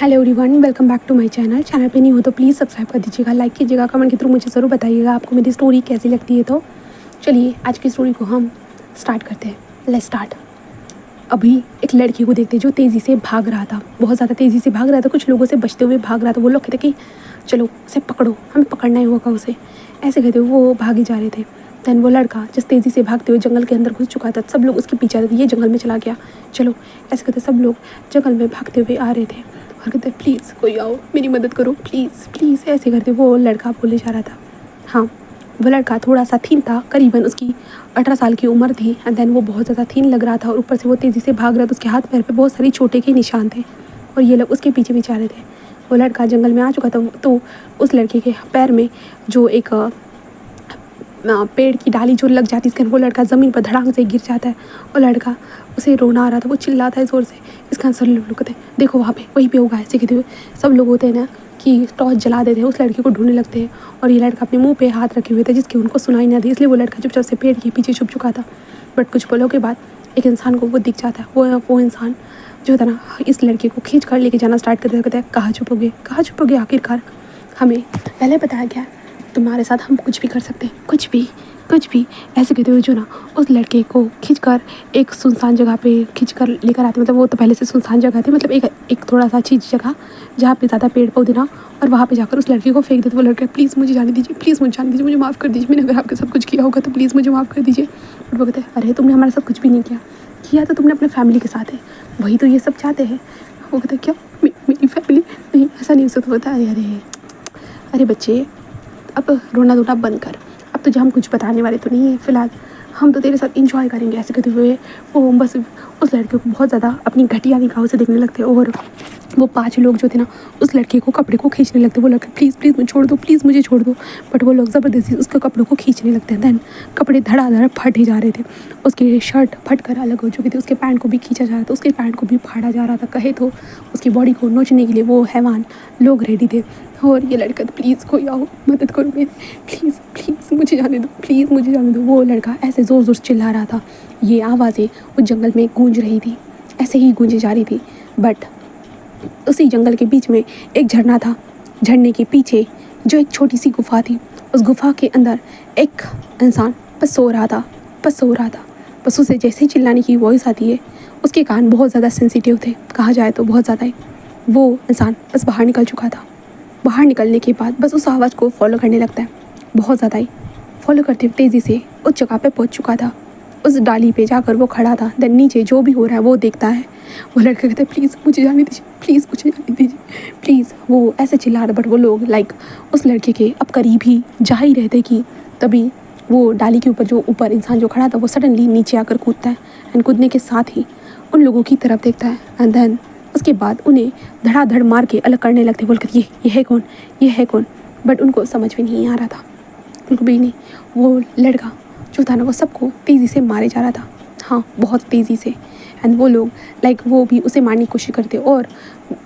Hello everyone, welcome back to my channel पे नहीं हो तो प्लीज़ सब्सक्राइब कर दीजिएगा, लाइक कीजिएगा, कमेंट के थ्रू मुझे ज़रूर बताइएगा आपको मेरी स्टोरी कैसी लगती है। तो चलिए आज की स्टोरी को हम स्टार्ट करते हैं। Let's start. अभी एक लड़की को देखते जो तेज़ी से भाग रहा था, बहुत ज़्यादा तेज़ी से भाग रहा था, कुछ लोगों से बचते हुए भाग रहा था। वो लोग कहते कि चलो उसे पकड़ो, हमें पकड़ना ही होगा उसे, ऐसे कहते वो भागे जा रहे थे। दैन वो लड़का जिस तेज़ी से भागते हुए जंगल के अंदर घुस चुका था, सब लोग उसके पीछे थे, ये जंगल में चला गया, चलो ऐसे कहते सब लोग जंगल में भागते हुए आ रहे थे और कहते प्लीज़ कोई आओ मेरी मदद करो, प्लीज़ प्लीज़, ऐसे करते वो लड़का बोले जा रहा था। हाँ, वो लड़का थोड़ा सा थीन था, करीबन उसकी 18 साल की उम्र थी। एंड देन वो बहुत ज़्यादा थीन लग रहा था और ऊपर से वो तेज़ी से भाग रहा था, उसके हाथ पैर पे बहुत सारी चोटें के निशान थे और ये लोग उसके पीछे पीछे आ रहे थे। वो लड़का जंगल में आ चुका था, तो उस लड़के के पैर में जो एक पेड़ की डाली जो लग जाती है, वो लड़का ज़मीन पर धड़ाम से गिर जाता है और लड़का उसे रोना आ रहा था, वो चिल्लाता है ज़ोर से। इसका आंसर लोग कहते हैं देखो वहाँ पे वहीं पे होगा, ऐसे कहते हुए सब लोग होते हैं ना कि टॉर्च जला देते हैं, उस लड़के को ढूंढने लगते हैं और ये लड़का अपने मुंह पे हाथ रखे हुए थे जिसकी उनको सुनाई ना दी, इसलिए वो लड़का चुपचाप से पेड़ के पीछे छुप चुका था। बट कुछ पलों के बाद एक इंसान को वो दिख जाता है, वो इंसान जो था ना इस लड़के को खींच कर लेके जाना स्टार्ट करते कहते हैं कहाँ छुपोगे आखिरकार, हमें पहले बताया गया तुम्हारे साथ हम कुछ भी कर सकते हैं, कुछ भी, ऐसे कहते हुए जो ना उस लड़के को खींचकर एक सुनसान जगह पे खींचकर लेकर आते। मतलब वो तो पहले से सुनसान जगह थी, मतलब एक थोड़ा सा अच्छी जगह जहाँ पे ज़्यादा पेड़ पौधे ना, और वहाँ पे जाकर उस लड़के को फेंक देते। वो लड़का प्लीज़ मुझे जाने दीजिए, प्लीज़ मुझे जाने दीजिए, मुझे माफ़ कर दीजिए, मैंने अगर आपके साथ कुछ किया होगा तो प्लीज़ मुझे माफ़ कर दीजिए। और वो कहते हैं अरे तुमने हमारे साथ कुछ भी नहीं किया तो तुमने अपने फैमिली के साथ है, वही तो ये सब चाहते हैं। वो कहते क्या मेरी फैमिली नहीं, ऐसा नहीं हो सकता। होता है अरे बच्चे अब रोना धोना बंद कर, अब तुझे हम कुछ बताने वाले तो नहीं है, फ़िलहाल हम तो तेरे साथ इंजॉय करेंगे, ऐसे कहते हुए वो बस उस लड़के को बहुत ज़्यादा अपनी घटिया निगाहों से देखने लगते और वो 5 लोग जो थे ना उस लड़के को कपड़े को खींचने लगते। वो लड़का प्लीज़ मुझे छोड़ दो, प्लीज़ मुझे छोड़ दो, बट वो लोग ज़बरदस्ती उसके कपड़ों को खींचने लगते हैं। दैन कपड़े धड़ाधड़ फट ही जा रहे थे, उसकी शर्ट फट कर अलग हो चुकी थी, उसके पैंट को भी खींचा जा रहा था, उसके पैंट को भी फाड़ा जा रहा था, कहे तो उसकी बॉडी को नोचने के लिए वो हैवान लोग रेडी थे। और ये लड़का तो प्लीज़ कोई आओ मदद करो मेरी, प्लीज़ मुझे जाने दो, प्लीज़ मुझे जाने दो। वो लड़का ऐसे ज़ोर ज़ोर से चिल्ला रहा था, ये आवाज़ें उस जंगल में गूंज रही थी, ऐसे ही गूंजी जा रही थी। बट उसी जंगल के बीच में एक झरना था, झरने के पीछे जो एक छोटी सी गुफा थी, उस गुफा के अंदर एक इंसान बस सो रहा था। बस उसे जैसे ही चिल्लाने की वॉइस आती है, उसके कान बहुत ज़्यादा सेंसिटिव थे, कहा जाए तो बहुत ज़्यादा ही। वो इंसान बस बाहर निकल चुका था। बाहर निकलने के बाद बस उस आवाज़ को फॉलो करने लगता है, बहुत ज़्यादा ही फॉलो करते हुए तेज़ी से उस जगह पे पहुंच चुका था। उस डाली पे जाकर वो खड़ा था, देन नीचे जो भी हो रहा है वो देखता है। वो लड़का कहता है प्लीज़ मुझे जाने दीजिए, प्लीज़ मुझे जाने दीजिए, प्लीज़। वो ऐसे चिल्ला रहा, बट वो लोग उस लड़के के अब करीब ही जा ही रहे थे कि तभी वो डाली के ऊपर जो ऊपर इंसान जो खड़ा था वो सडनली नीचे आकर कूदता है एंड कूदने के साथ ही उन लोगों की तरफ देखता है एंड देन उसके बाद उन्हें धड़ाधड़ मार के अलग करने लगते। बोलकर ये है कौन, बट उनको समझ में नहीं आ रहा था, उनको भी नहीं। वो लड़का जो था ना वो सबको तेज़ी से मारे जा रहा था, हाँ बहुत तेज़ी से। एंड वो लोग वो भी उसे मारने की कोशिश करते और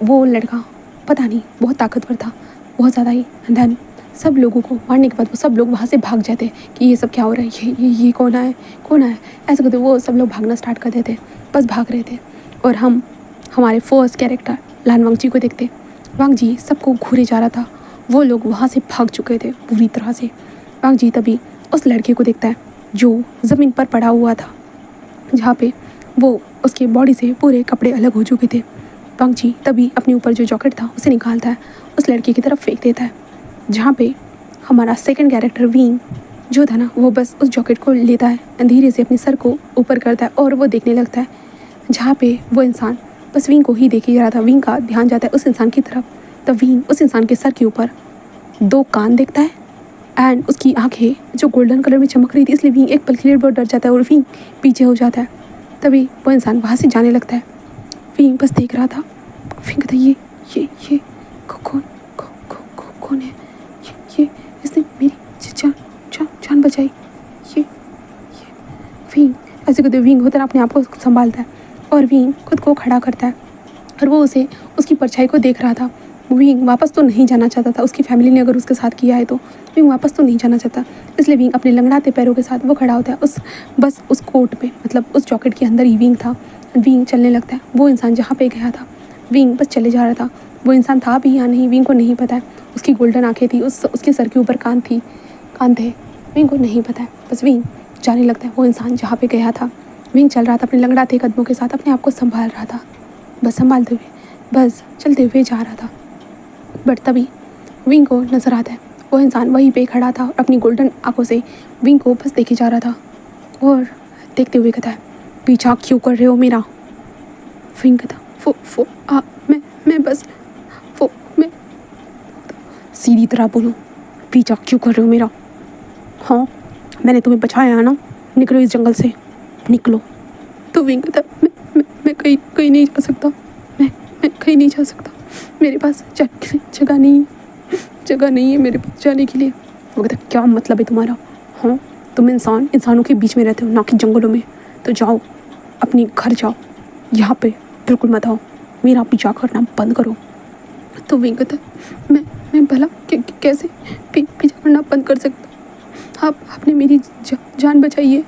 वो लड़का पता नहीं बहुत ताकतवर था, बहुत ज़्यादा ही। एंड देन सब लोगों को मारने के बाद वो सब लोग वहाँ से भाग जाते कि ये सब क्या हो रहा है, ये कौन है ऐसे करते वो सब लोग भागना स्टार्ट कर देते, बस भाग रहे थे। और हम हमारे फर्स्ट कैरेक्टर लान वांगजी को देखते। वांगजी सबको घूरे जा रहा था, वो लोग वहाँ से भाग चुके थे पूरी तरह से। वांगजी तभी उस लड़के को देखता है जो ज़मीन पर पड़ा हुआ था, जहाँ पे वो उसके बॉडी से पूरे कपड़े अलग हो चुके थे। वांगजी तभी अपने ऊपर जो जैकेट था उसे निकालता है, उस लड़के की तरफ फेंक देता है, जहाँ पे हमारा सेकंड कैरेक्टर विंग जो था ना वो बस उस जैकेट को लेता है, धीरे से अपने सर को ऊपर करता है और वो देखने लगता है जहाँ पे वो इंसान बस विंग को ही देखे जा रहा था। विंग का ध्यान जाता है उस इंसान की तरफ, तब विंग उस इंसान के सर के ऊपर 2 कान देखता है एंड उसकी आंखें जो गोल्डन कलर में चमक रही थी, इसलिए विंग एक पल के लिए बहुत डर जाता है और विंग पीछे हो जाता है। तभी वो इंसान वहाँ से जाने लगता है, विंग बस देख रहा था। विंग कहता ये कौन है, ये इसने मेरी जान बचाई, ये विंग ऐसे कहते विंग होता है अपने आप को संभालता है और विंग खुद को खड़ा करता है और वो उसकी परछाई को देख रहा था। विंग वापस तो नहीं जाना चाहता था, उसकी फैमिली ने अगर उसके साथ किया है तो विंग वापस तो नहीं जाना चाहता, इसलिए विंग अपने लंगड़ाते पैरों के साथ वो खड़ा होता है उस कोट पे, मतलब उस जैकेट के अंदर ही विंग था। विंग चलने लगता है, वो इंसान जहाँ पे गया था विंग बस चले जा रहा था। वो इंसान था भी या नहीं विंग को नहीं पता है। उसकी गोल्डन आंखें थी, उसके सर के ऊपर कान थे, विंग को नहीं पता है। बस विंग जाने लगता है वो इंसान जहाँ पे गया था। विंग चल रहा था अपने लंगड़ाते कदमों के साथ, अपने आप को संभाल रहा था, बस संभालते हुए बस चलते हुए जा रहा था। बट तभी विंग को नज़र आता है वो इंसान वहीं पे खड़ा था और अपनी गोल्डन आंखों से विंग को बस देखे जा रहा था और देखते हुए कहता है, पीछा क्यों कर रहे हो मेरा? विंग कहता, मैं बस मैं सीधी तरह बोलो, पीछा क्यों कर रहे हो मेरा? हाँ, मैंने तुम्हें बचाया है ना, निकलो इस जंगल से, निकलो। तो विंग कहता, मैं कहीं नहीं जा सकता, मैं कहीं नहीं जा सकता, मेरे पास जगह नहीं है मेरे पास जाने के लिए। वो कहता, क्या मतलब है तुम्हारा? हाँ, तुम इंसानों के बीच में रहते हो, ना कि जंगलों में, तो जाओ अपने घर जाओ, यहाँ पे बिल्कुल मत आओ, मेरा पीछा करना बंद करो। तो विंग कहता, मैं भला कैसे पीछा करना बंद कर सकता? आपने मेरी जान बचाई है,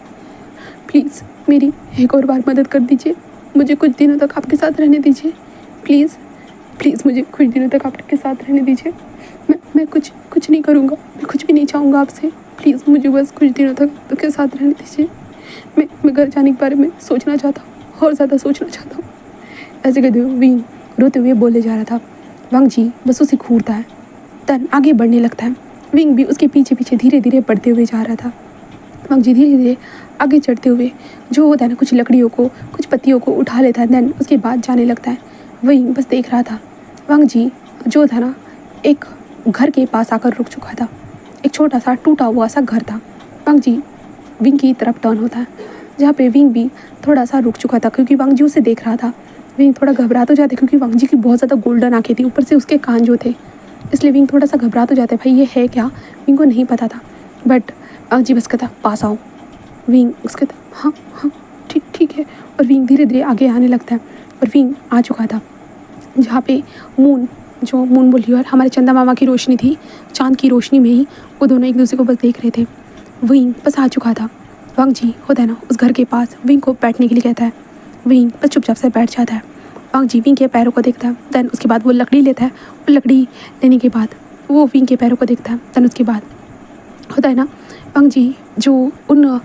प्लीज़ मेरी एक और बार मदद कर दीजिए, मुझे कुछ दिनों तक आपके साथ रहने दीजिए, प्लीज़ मुझे कुछ दिनों तक आपके साथ रहने दीजिए। मैं कुछ नहीं करूँगा, मैं कुछ भी नहीं चाहूँगा आपसे, प्लीज़ मुझे बस कुछ दिनों तक आपके साथ रहने दीजिए। मैं घर जाने के बारे में सोचना चाहता हूँ और ज़्यादा सोचना चाहता हूँ। ऐसे कहते हुए विंग रोते हुए बोले जा रहा था। वांग जी बस उसे घूरता है, तन आगे बढ़ने लगता है। विंग भी उसके पीछे पीछे धीरे धीरे बढ़ते हुए जा रहा था। वांग जी धीरे धीरे आगे चढ़ते हुए जो होता है ना, कुछ लकड़ियों को, कुछ पत्तियों को उठा लेता है, देन उसके बाद जाने लगता है। विंग बस देख रहा था। वांग जी जो था ना, एक घर के पास आकर रुक चुका था। एक छोटा सा टूटा हुआ सा घर था। वांग जी विंग की तरफ टर्न होता है, जहाँ पे विंग भी थोड़ा सा रुक चुका था क्योंकि वांग जी उसे देख रहा था। विंग थोड़ा घबरा तो जाते क्योंकि वांग जी की बहुत ज़्यादा गोल्डन आंखें थी, ऊपर से उसके कान जो थे, इसलिए विंग थोड़ा सा घबरा तो जाते, भाई ये है क्या, विंग को नहीं पता था। बट वांग जी बस कहता, पास आओ। विंग उसके हाँ ठीक है, और विंग धीरे धीरे आगे आने लगता है। और विंग आ चुका था जहाँ पे मून बोली और हमारे चंदा मामा की रोशनी थी, चांद की रोशनी में ही वो दोनों एक दूसरे को बस देख रहे थे। विंग बस आ चुका था। वांग जी होता है ना, उस घर के पास विंग को बैठने के लिए कहता है। विंग बस चुपचाप से बैठ जाता है। वांग जी विंग के पैरों को देखता है, दैन उसके बाद वो लकड़ी लेता है, और लकड़ी लेने के बाद वो विंग के पैरों को देखता है। दैन उसके बाद होता है ना, वांग जी जो उन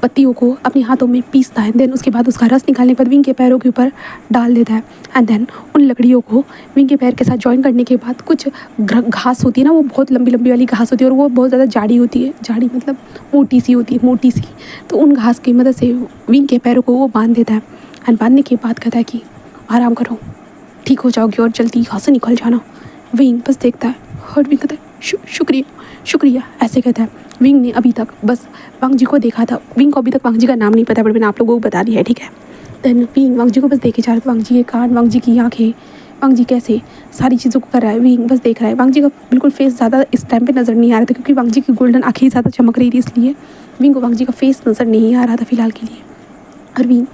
पत्तियों को अपने हाथों में पीसता है, देन उसके बाद उसका रस निकालने के बाद विंग के पैरों के ऊपर डाल देता है। एंड देन उन लकड़ियों को विंग के पैर के साथ जॉइन करने के बाद कुछ घास होती है ना, वो बहुत लंबी लंबी वाली घास होती है और वो बहुत ज़्यादा जाड़ी होती है, जाड़ी मतलब मोटी सी होती है, मोटी सी। तो उन घास की मदद से विंग के पैरों को वो बांध देता है। एंड बांधने के बाद कहता है कि आराम करो, ठीक हो जाओगे और जल्दी यहाँ से निकल जाना। विंग बस देखता है और विंग कहता है शुक्रिया ऐसे कहता है। विंग ने अभी तक बस वांग जी को देखा था, विंग को अभी तक वांग जी का नाम नहीं पता, बट मैंने आप लोगों को बता दिया है, ठीक है। देन विंग वांग जी को बस देखे जा रहा था, वांग जी के कान, वांग जी की आँखें, वांग जी कैसे सारी चीज़ों को कर रहा है, विंग बस देख रहा है। वांग जी का बिल्कुल फेस ज़्यादा इस टाइम पे नज़र नहीं आ रहा था क्योंकि वांग जी की गोल्डन आँखें ज़्यादा चमक रही थी, इसलिए विंग को वांग जी का फेस नज़र नहीं आ रहा था फिलहाल के लिए। और विंग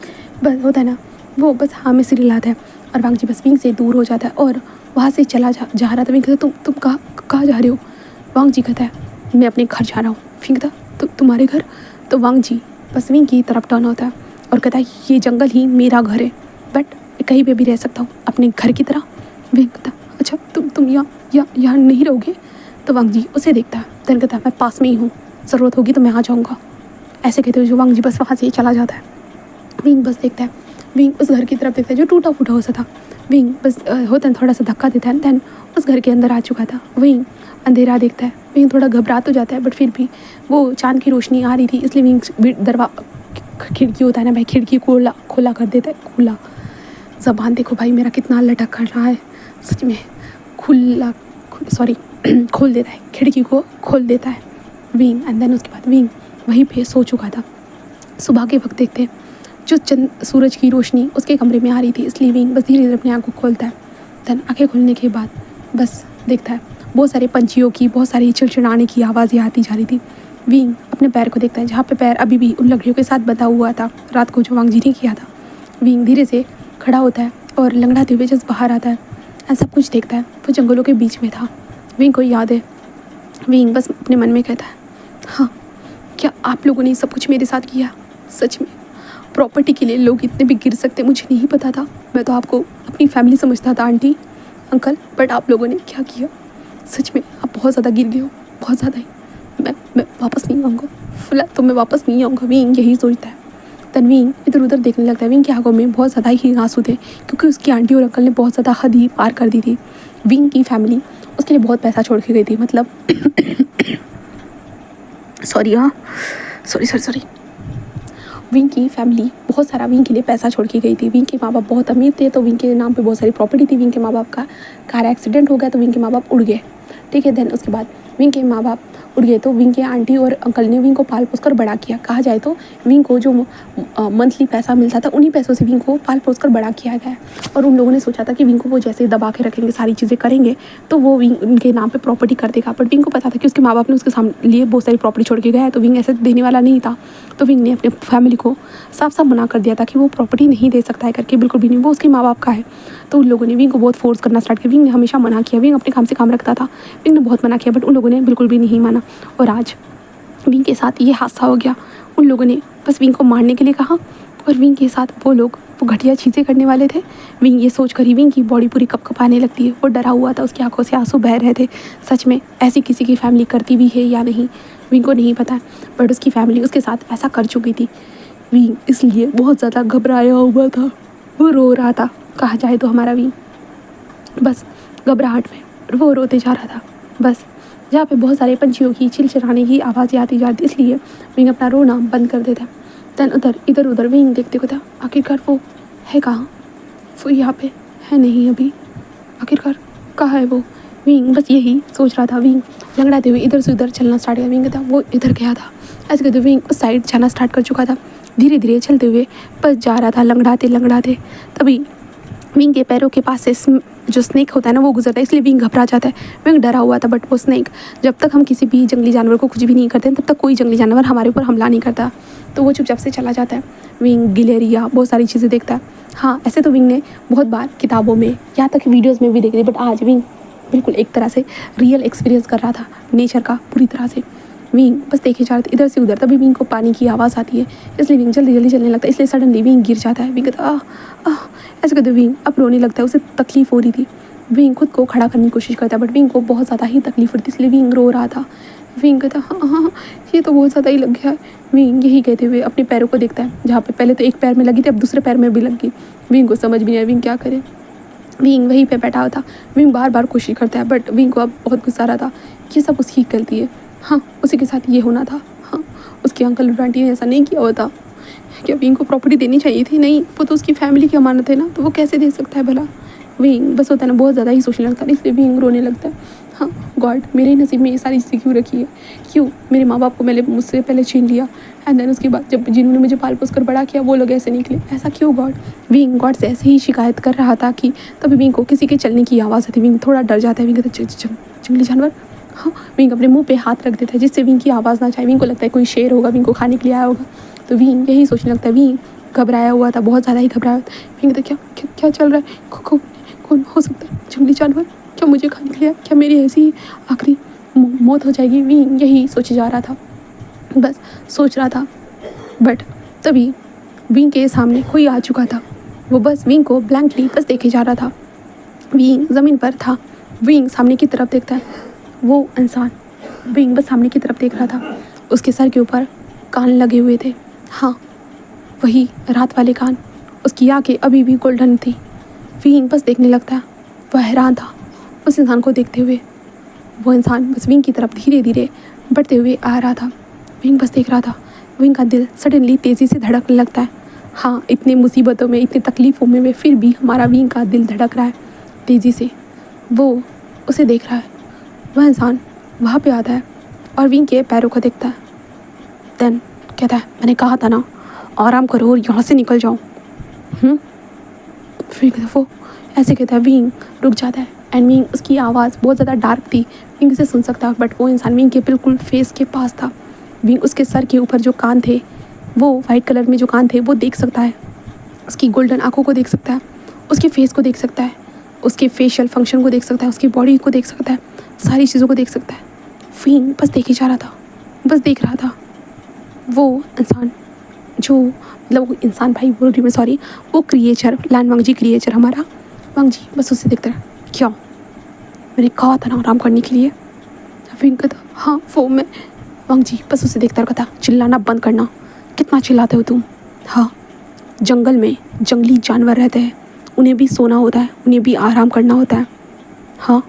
बस होता है ना, वो बस हाँ में सिर हिलाता है और वांग जी बस विंग से दूर हो जाता है और वहाँ से चला जा रहा था। विंग कहता, तुम कहाँ जा रहे हो? वांग जी कहता है, मैं अपने घर जा रहा हूँ। विंग कहता, तुम्हारे घर? तो वांग जी बस विंग की तरफ टर्न होता है और कहता है, ये जंगल ही मेरा घर है, बट मैं कहीं पे भी रह सकता हूँ अपने घर की तरह। विंग कहता, अच्छा तुम यहाँ नहीं रहोगे? तो वांग जी उसे देखता है, देन कहता है, मैं पास में ही हूँ, ज़रूरत होगी तो मैं आ जाऊँगा। ऐसे कहते हुए जो वांग जी बस वहाँ से चला जाता है। विंग बस देखता है, विंग उस घर की तरफ देखता है जो टूटा फूटा हो सा था। विंग बस होता है थोड़ा सा धक्का देता है, दैन उस घर के अंदर आ चुका था। विंग अंधेरा देखता है, विंग थोड़ा घबरा तो जाता है, बट फिर भी वो चांद की रोशनी आ रही थी, इसलिए विंग खिड़की होता है ना भाई, खिड़की खोला कर देता है। खुला ज़बान देखो भाई मेरा कितना लटक कर रहा है सच में। खोल देता है, खिड़की को खोल देता है विंग। एंड देन उसके बाद विंग वहीं पे सो चुका था। सुबह के वक्त देखते जो सूरज की रोशनी उसके कमरे में आ रही थी, इसलिए विंग बस धीरे धीरे अपनी आँख को खोलता है। देन आँखें खोलने के बाद बस देखता है बहुत सारे पंछियों की, बहुत सारी चिड़चिड़ाने की आवाज़ें आती जा रही थी। विंग अपने पैर को देखता है जहाँ पे पैर अभी भी उन लकड़ियों के साथ बंधा हुआ था रात को जो वांग जी ने किया था। विंग धीरे से खड़ा होता है और लंगड़ाते हुए जस्ट बाहर आता है, ऐसा सब कुछ देखता है। वो जंगलों के बीच में था, विंग को याद है। विंग बस अपने मन में कहता है, हाँ क्या आप लोगों ने सब कुछ मेरे साथ किया? सच में प्रॉपर्टी के लिए लोग इतने भी गिर सकते मुझे नहीं पता था। मैं तो आपको अपनी फैमिली समझता था आंटी अंकल, बट आप लोगों ने क्या किया। सच में आप बहुत ज़्यादा गिर गए हो, बहुत ज़्यादा ही। मैं वापस नहीं आऊँगा, फिलहाल तो मैं वापस नहीं आऊँगा। विंग यही सोचता है। तनवीन इधर उधर देखने लगता है। विंग की आंखों में बहुत ज़्यादा ही आंसू थे क्योंकि उसकी आंटी और अंकल ने बहुत ज़्यादा हद ही पार कर दी थी। विंग की फैमिली उसके लिए बहुत पैसा छोड़ के गई थी, मतलब सॉरी विंग की फैमिली बहुत सारा विंग के लिए पैसा छोड़ के गई थी। विंग के माँ बाप बहुत अमीर थे तो विंग के नाम पे बहुत सारी प्रॉपर्टी थी। विंग के माँ बाप का कार एक्सीडेंट हो गया तो विंग के माँ बाप उड़ गए, ठीक है। देन उसके बाद विंग के माँ बाप उड़ गए तो विंग के आंटी और अंकल ने विंग को पाल पोस कर बड़ा किया। कहा जाए तो विंग को जो मंथली पैसा मिलता था उन्हीं पैसों से विंग को पाल पोस कर बड़ा किया गया। और उन लोगों ने सोचा था कि विंग को वो जैसे दबा के रखेंगे, सारी चीज़ें करेंगे तो वो विंग उनके नाम पे प्रॉपर्टी कर देगा। बट विंग को पता था कि उसके माँ बाप ने उसके सामने लिए बहुत सारी प्रॉपर्टी छोड़ के गया है तो विंग ऐसे देने वाला नहीं था। तो विंग ने अपने फैमिली को साफ साफ मना कर दिया था कि वो प्रॉपर्टी नहीं दे सकता है करके, बिल्कुल भी नहीं, वो उसके माँ बाप का है। तो उन लोगों ने विंग को बहुत फोर्स करना स्टार्ट किया। विंग ने हमेशा मना किया, विंग अपने काम से काम रखता था। विंग ने बहुत मना किया बट उन लोगों ने बिल्कुल भी नहीं माना। और आज विंग के साथ ये हादसा हो गया। उन लोगों ने बस विंग को मारने के लिए कहा और विंग के साथ वो लोग वो घटिया चीज़ें करने वाले थे। विंग ये सोच कर ही विंग की बॉडी पूरी कपकपाने लगती है। वो डरा हुआ था, उसकी आंखों से आंसू बह रहे थे। सच में ऐसी किसी की फैमिली करती भी है या नहीं विंग को नहीं पता, बट उसकी फैमिली उसके साथ ऐसा कर चुकी थी। विंग इसलिए बहुत ज़्यादा घबराया हुआ था, वो रो रहा था। कहा जाए तो हमारा विंग बस घबराहट में वो रोते जा रहा था। बस जहाँ पे बहुत सारे पंछियों की चिलचिलाने की आवाज़ें आती जाती, इसलिए विंग अपना रोना बंद कर देता। दैन इधर उधर विंग देखते को था, आखिरकार वो है कहाँ। वो यहाँ पे है नहीं अभी, आखिरकार कहाँ है वो। विंग बस यही सोच रहा था। विंग लंगड़ाते हुए इधर से उधर चलना स्टार्ट किया। विंग था वो इधर गया था, ऐसे कहते विंग उस साइड जाना स्टार्ट कर चुका था। धीरे धीरे चलते हुए बस जा रहा था, लंगड़ाते लंगड़ाते। तभी विंग के पैरों के पास से जो स्नेक होता है ना वो गुजरता है, इसलिए विंग घबरा जाता है। विंग डरा हुआ था, बट वो स्नेक, जब तक हम किसी भी जंगली जानवर को कुछ भी नहीं करते तब तक कोई जंगली जानवर हमारे ऊपर हमला नहीं करता। तो वो चुपचाप से चला जाता है। विंग गिलेरिया बहुत सारी चीज़ें देखता है। हाँ, ऐसे तो विंग ने बहुत बार किताबों में यहाँ तक वीडियोज़ में भी देख ली, बट आज विंग बिल्कुल एक तरह से रियल एक्सपीरियंस कर रहा था नेचर का पूरी तरह से। विंग बस देखे जा रहे थे इधर से उधर। तभी विंग को पानी की आवाज़ आती है, इसलिए विंग जल्दी जल्दी चलने लगता है। इसलिए सडनली विंग गिर जाता है। विंग कहता आह, ऐसे कहते विंग अब रोने लगता है, उसे तकलीफ़ हो रही थी। विंग खुद को खड़ा करने की कोशिश करता है बट विंग को बहुत ज़्यादा ही तकलीफ हो रही थी, इसलिए विंग रो रहा था। विंग कहता हाँ, ये तो बहुत ज़्यादा ही लग गया है। विंग यही कहते हुए अपने पैरों को देखता है, जहाँ पे पहले तो एक पैर में लगी थी अब दूसरे पैर में भी लग गई। विंग को समझ भी नहीं आया विंग क्या करे। विंग वहीं पे बैठा हुआ था। विंग बार बार कोशिश करता है बट विंग को अब बहुत गुस्सा आ रहा था कि सब उसकी गलती है। हाँ, उसी के साथ ये होना था। हाँ, उसके अंकल और आंटी ने ऐसा नहीं किया होता। क्या विंग को प्रॉपर्टी देनी चाहिए थी? नहीं, वो तो उसकी फैमिली की अमानत है ना, तो वो कैसे दे सकता है भला। विंग बस होता है ना बहुत ज़्यादा ही सोचने लगता है, इसलिए विंग रोने लगता है। हाँ, गॉड मेरे नसीब में ये सारी चीज़ें क्यों रखी है, क्यों मेरे माँ बाप को मैंने मुझसे पहले छीन लिया एंड देन उसके बाद जब जिन्होंने मुझे पाल पोस कर बड़ा किया वो लोग ऐसे निकले, ऐसा क्यों गॉड। विंग गॉड से ऐसे ही शिकायत कर रहा था कि तभी विंग को किसी के चलने की आवाज़ आती। विंग थोड़ा डर जाता है। विंग कहता जंगली जानवर। हाँ, विंग अपने मुँह पे हाथ रख देता है जिससे विंग की आवाज़ ना जाए। विंग को लगता है कोई शेर होगा विंग को खाने के लिए आया होगा, तो विंग यही सोचने लगता है। विंग घबराया हुआ था, बहुत ज़्यादा ही घबराया। विंग कहता क्या चल रहा है, कौन हो सकता है जंगली जानवर, क्या मुझे खा लिया, क्या मेरी ऐसी आखिरी मौत हो जाएगी। विंग यही सोचे जा रहा था, बस सोच रहा था। बट तभी विंग के सामने कोई आ चुका था। वो बस विंग को ब्लैंकली बस देखे जा रहा था। विंग ज़मीन पर था। विंग सामने की तरफ देखता है। वो इंसान विंग बस सामने की तरफ देख रहा था। उसके सर के ऊपर कान लगे हुए थे। हाँ, वही रात वाले कान। उसकी आँखें अभी भी गोल्डन थी। विंग बस देखने लगता है। वह हैरान था उस इंसान को देखते हुए। वो इंसान बस विंग की तरफ धीरे धीरे बढ़ते हुए आ रहा था। विंग बस देख रहा था। विंग का दिल सडनली तेज़ी से धड़कने लगता है। हाँ, इतनी मुसीबतों में, इतनी तकलीफ़ों में फिर भी हमारा विंग का दिल धड़क रहा है तेज़ी से। वो उसे देख रहा है। वह इंसान वहाँ पे आता है और विंग के पैरों को देखता है। देन कहता है मैंने कहा था ना आराम करो और यहाँ से निकल जाओ। फिर वो ऐसे कहता है। विंग रुक जाता है एंड विंग उसकी आवाज़ बहुत ज़्यादा डार्क थी, विंग इसे सुन सकता बट वो इंसान विंग के बिल्कुल फेस के पास था। विंग उसके सर के ऊपर जो कान थे, वो वाइट कलर में जो कान थे वो देख सकता है। उसकी गोल्डन आंखों को देख सकता है, उसके फेस को देख सकता है, उसके फेशियल फंक्शन को देख सकता है, उसकी बॉडी को देख सकता है, सारी चीज़ों को देख सकता है। विंग बस देखे जा रहा था, बस देख रहा था। वो इंसान जो मतलब वो इंसान भाई बोल रही मैं, सॉरी, वो क्रिएचर लान वांग जी क्रिएचर हमारा वांग जी बस उसे देखता है। क्या मैंने कहा था ना आराम करने के लिए। विंग कहता हाँ वो मैं। वांग जी बस उसे देखता कहता चिल्लाना बंद करना, कितना चिल्लाते हो तुम। हाँ जंगल में जंगली जानवर रहते हैं, उन्हें भी सोना होता है, उन्हें भी आराम करना होता है। हाँ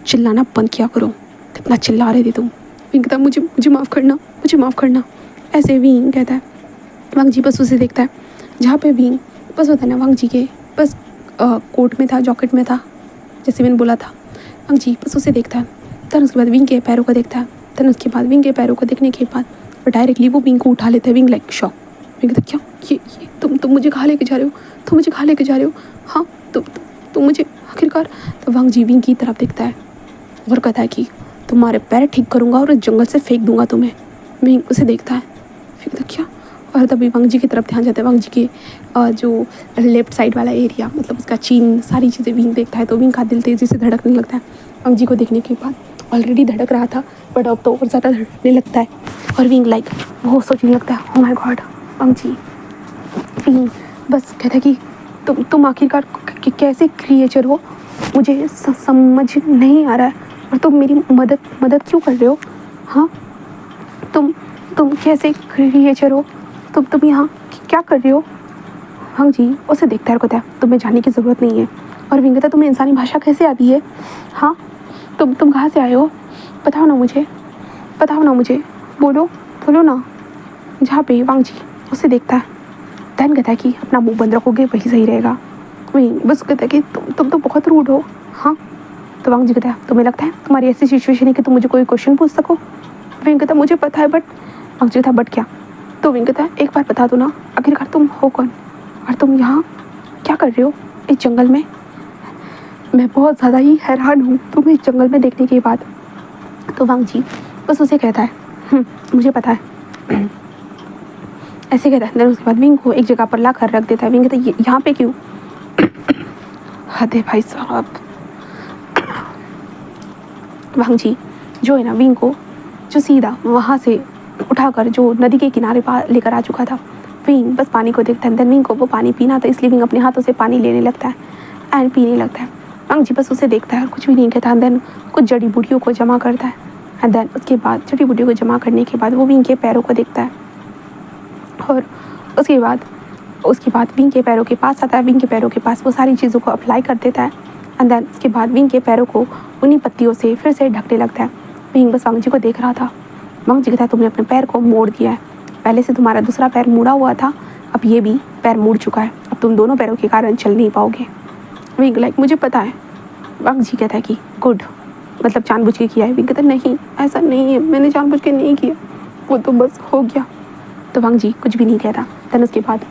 चिल्लाना बंद किया करो, कितना चिल्ला रहे थे तुम। विंग कहता मुझे मुझे माफ़ करना, मुझे माफ़ करना। ऐसे विंग कहता है। वांग जी बस उसे देखता है जहाँ पे विंग बस होता है ना वांग जी के बस कोट में था, जॉकेट में था, जैसे मैंने बोला था। वांग जी बस उसे देखता है। फिर उसके बाद विंग के पैरों को देखता है। फिर उसके बाद विंग के पैरों को देखने के बाद और डायरेक्टली वो विंग को उठा लेता है। Wing like shock. विंग कहता क्या ये तुम मुझे कहाँ लेके जा रहे हो, तुम मुझे कहाँ लेके जा रहे हो। हाँ तुम मुझे आखिरकार। तो वांग जी विंग की तरफ देखता है और कहता है कि तुम्हारे पैर ठीक करूँगा और इस जंगल से फेंक दूंगा तुम्हें। विंग उसे देखता है, फिर कहता क्या। और तभी वांग जी की तरफ ध्यान जाता है। वांग जी के जो लेफ्ट साइड वाला एरिया, मतलब उसका चीन, सारी चीज़ें विंग देखता है तो विंग का दिल तेज़ी से धड़कने लगता है। वांग जी को देखने के बाद ऑलरेडी धड़क रहा था बट अब तो और ज़्यादा धड़कने लगता है। और विंग लाइक वो सोचने लगता है oh my god Wang ji. Wing बस कहता है कि तुम आखिरकार कैसे क्रिएचर हो, मुझे समझ नहीं आ रहा है। और तुम मेरी मदद क्यों कर रहे हो। हाँ तुम कैसे क्रिएचर हो, तुम यहाँ क्या कर रहे हो। वांग जी उसे देखता है और कहता है तुम्हें जानने की ज़रूरत नहीं है। और विंग कहता तुम्हें इंसानी भाषा कैसे आती है। हाँ तुम कहाँ से आए हो, बताओ ना मुझे, बोलो ना। जहाँ पे वांग जी उसे देखता है दैन कहता है कि अपना मुंह बंद रखोगे वही सही रहेगा। वही बस कहता है कि तुम तो बहुत रूड हो। हाँ तो वांग जी कहता है तुम्हें लगता है तुम्हारी ऐसी सिचुएशन है कि तुम मुझे कोई क्वेश्चन पूछ सको। विंग कहता मुझे पता है बट। वांग जी कहता बट क्या। तो विंग कहता है एक बार बता दो ना आखिरकार तुम हो कौन और तुम यहाँ क्या कर रहे हो इस जंगल में। मैं बहुत ज़्यादा ही हैरान हूँ तुम्हें इस जंगल में देखने के बाद। तो वांग जी बस उसे कहता है मुझे पता है, ऐसे कहता है। उसके बाद विंग को एक जगह पर ला कर रख देता है। विंग कहता है यहाँ पे क्यों। हद है भाई साहब। वांग जी जो है ना विंग को जो सीधा वहाँ से उठाकर जो नदी के किनारे पार लेकर आ चुका था। विंग बस पानी को देखता है। देन विंग को वो पानी पीना था इसलिए विंग अपने हाथों से पानी लेने लगता है एंड पीने लगता है। वांग जी बस उसे देखता है और कुछ भी नहीं कहता। देन कुछ जड़ी बूटियों को जमा करता है एंड देन उसके बाद जड़ी बूटियों को जमा करने के बाद वो विंग के पैरों को देखता है और उसके बाद विंग के पैरों के पास आता है। विंग के पैरों के पास वो सारी चीज़ों को अप्लाई कर देता है एंड देन उसके बाद विंग के पैरों को उन्हीं पत्तियों से फिर से ढकने लगता है। विंग बस वांग जी को देख रहा था। वांग जी कहता है तुमने अपने पैर को मोड़ दिया है, पहले से तुम्हारा दूसरा पैर मुड़ा हुआ था, अब ये भी पैर मुड़ चुका है, अब तुम दोनों पैरों के कारण चल नहीं पाओगे। विंग लाइक मुझे पता है। वांग जी कहता है कि गुड, मतलब जानबूझ के किया है। विंग कहता है नहीं ऐसा नहीं है, मैंने जानबूझ के नहीं किया, वो तो बस हो गया। तो वांग जी कुछ भी नहीं कहता। देन उसके बाद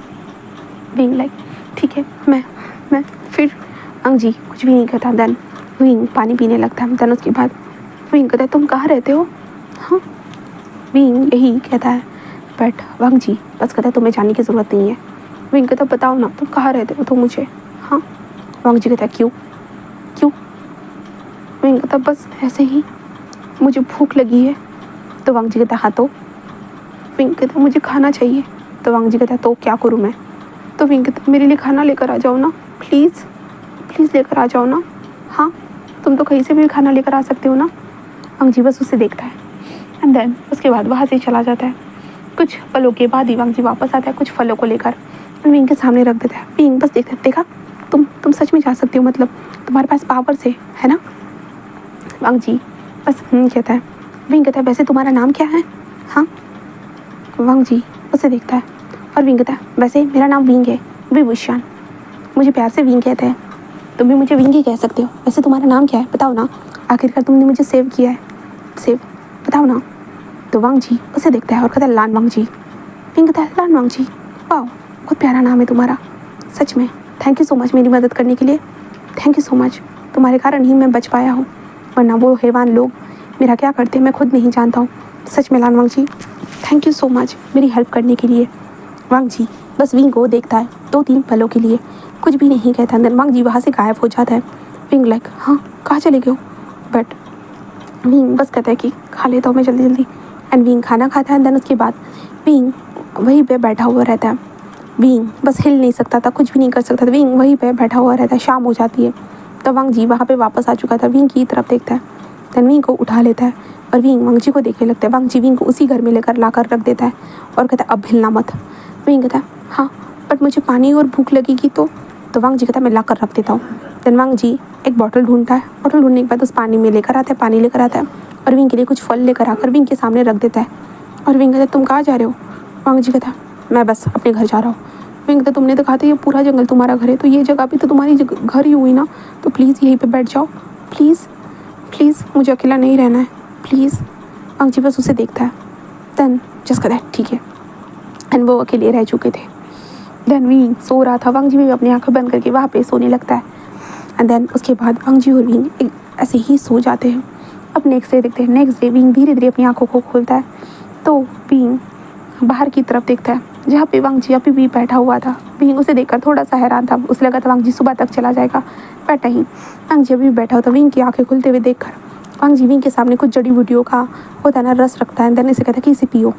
विंग लाइक ठीक है मैं फिर। वांग जी कुछ भी नहीं कहता। देन विंग पानी पीने लगता है। देन उसके बाद विंग कहता है तुम कहाँ रहते हो। हाँ विंग यही कहता है बट वांग जी बस कहता है तुम्हें जानने की ज़रूरत नहीं है। विंग कहता बताओ ना तुम कहाँ रहते हो तो मुझे। हाँ वांग जी कहता क्यों। विंग कहता बस ऐसे ही, मुझे भूख लगी है। तो वांग जी कहता हाँ तो। विंग कहता मुझे खाना चाहिए। तो वांग जी कहता तो क्या करूँ मैं। तो विंग कहता मेरे लिए खाना लेकर आ जाओ ना, प्लीज़ लेकर आ जाओ ना। हाँ तुम तो कहीं से भी खाना लेकर आ सकते हो ना। वांग जी बस उसे देखता है एंड देन उसके बाद वहाँ से चला जाता है। कुछ पलों के बाद ही वांग जी वापस आता है कुछ फलों को लेकर विंग के सामने रख देता है। विंग बस देखा तुम सच में जा सकते हो, मतलब तुम्हारे पास पावर से है ना। वांग जी बस कहता है। विंग कहता है वैसे तुम्हारा नाम क्या है। हाँ वांग जी उसे देखता है और विंग कहता है वैसे मेरा नाम विंग है, विभूषण, मुझे प्यार से विंग कहते हैं, तुम भी मुझे विंग ही कह सकते हो। वैसे तुम्हारा नाम क्या है बताओ ना, आखिरकार तुमने मुझे सेव किया है, सेव बताओ ना। तो वांग जी उसे देखता है और कहता है लान वांग जी। विंग कहता है लान वांग जी, वाह बहुत प्यारा नाम है तुम्हारा, सच में थैंक यू सो मच मेरी मदद करने के लिए, थैंक यू सो मच, तुम्हारे कारण ही मैं बच पाया हूँ, वरना वो हैवान लोग मेरा क्या करते मैं खुद नहीं जानता हूँ। सच में लान वांग जी थैंक यू सो मच मेरी हेल्प करने के लिए। वांग जी बस विंग को देखता है 2-3 पलों के लिए, कुछ भी नहीं कहता। अंदर वांग जी वहाँ से गायब हो जाता है। विंग लाइक हाँ कहाँ चले गए हो। बट विंग बस कहता है कि खा लेता हूँ मैं जल्दी एंड विंग खाना खाता है। देन उसके बाद विंग वहीं पे बैठा हुआ रहता है। विंग बस हिल नहीं सकता था, कुछ भी नहीं कर सकता था। विंग वहीं पे बैठा हुआ रहता है। शाम हो जाती है तो वांग जी वहाँ पे वापस आ चुका था। विंग की तरफ देखता है, देन विंग को उठा लेता है और विंग वांग जी को देखने लगता है। वांग जी विंग को उसी घर में लेकर लाकर रख देता है और कहता है अब हिलना मत। विंग कहता है हाँ बट मुझे पानी और भूख लगेगी तो वांग जी कहता है मैं ला कर रख देता हूँ। देन वांग जी एक बॉटल ढूंढता है, बॉटल ढूंढने के बाद उस पानी में लेकर आता है, पानी लेकर आता है और विंग के लिए कुछ फल लेकर आकर विंग के सामने रख देता है। और विंग कहता है तुम कहाँ जा रहे हो? वांग जी कहता है मैं बस अपने घर जा रहा हूँ। विंग कहता तुमने तो कहा था ये पूरा जंगल तुम्हारा घर है, तो ये जगह भी तो तुम्हारी घर ही हुई ना, तो प्लीज़ यहीं पर बैठ जाओ, प्लीज़ प्लीज़ मुझे अकेला नहीं रहना है, प्लीज़। वांग जी बस उसे देखता है, देन जस्ट कहता है ठीक है। एंड वो अकेले रह चुके थे। देन विंग सो रहा था, वांग जी भी अपनी आंखें बंद करके वहाँ पे सोने लगता है। एंड देन उसके बाद वांग जी और विंग ऐसे ही सो जाते हैं। अब नेक्स्ट डे देखते हैं। नेक्स्ट डे विंग धीरे धीरे अपनी आंखों को खोलता है तो विंग बाहर की तरफ देखता है जहाँ पे वांग जी अभी भी बैठा हुआ था। विंग उसे देखकर थोड़ा सा हैरान था, उसे लगा था वांग जी सुबह तक चला जाएगा, बट नहीं, वांग जी अभी भी बैठा होता। विंग की आंखें खुलते हुए देखकर वांग जी विंग के सामने कुछ जड़ी बूटियों का होता है ना रस रखता है। देन इसे कहता है कि इसे पियो।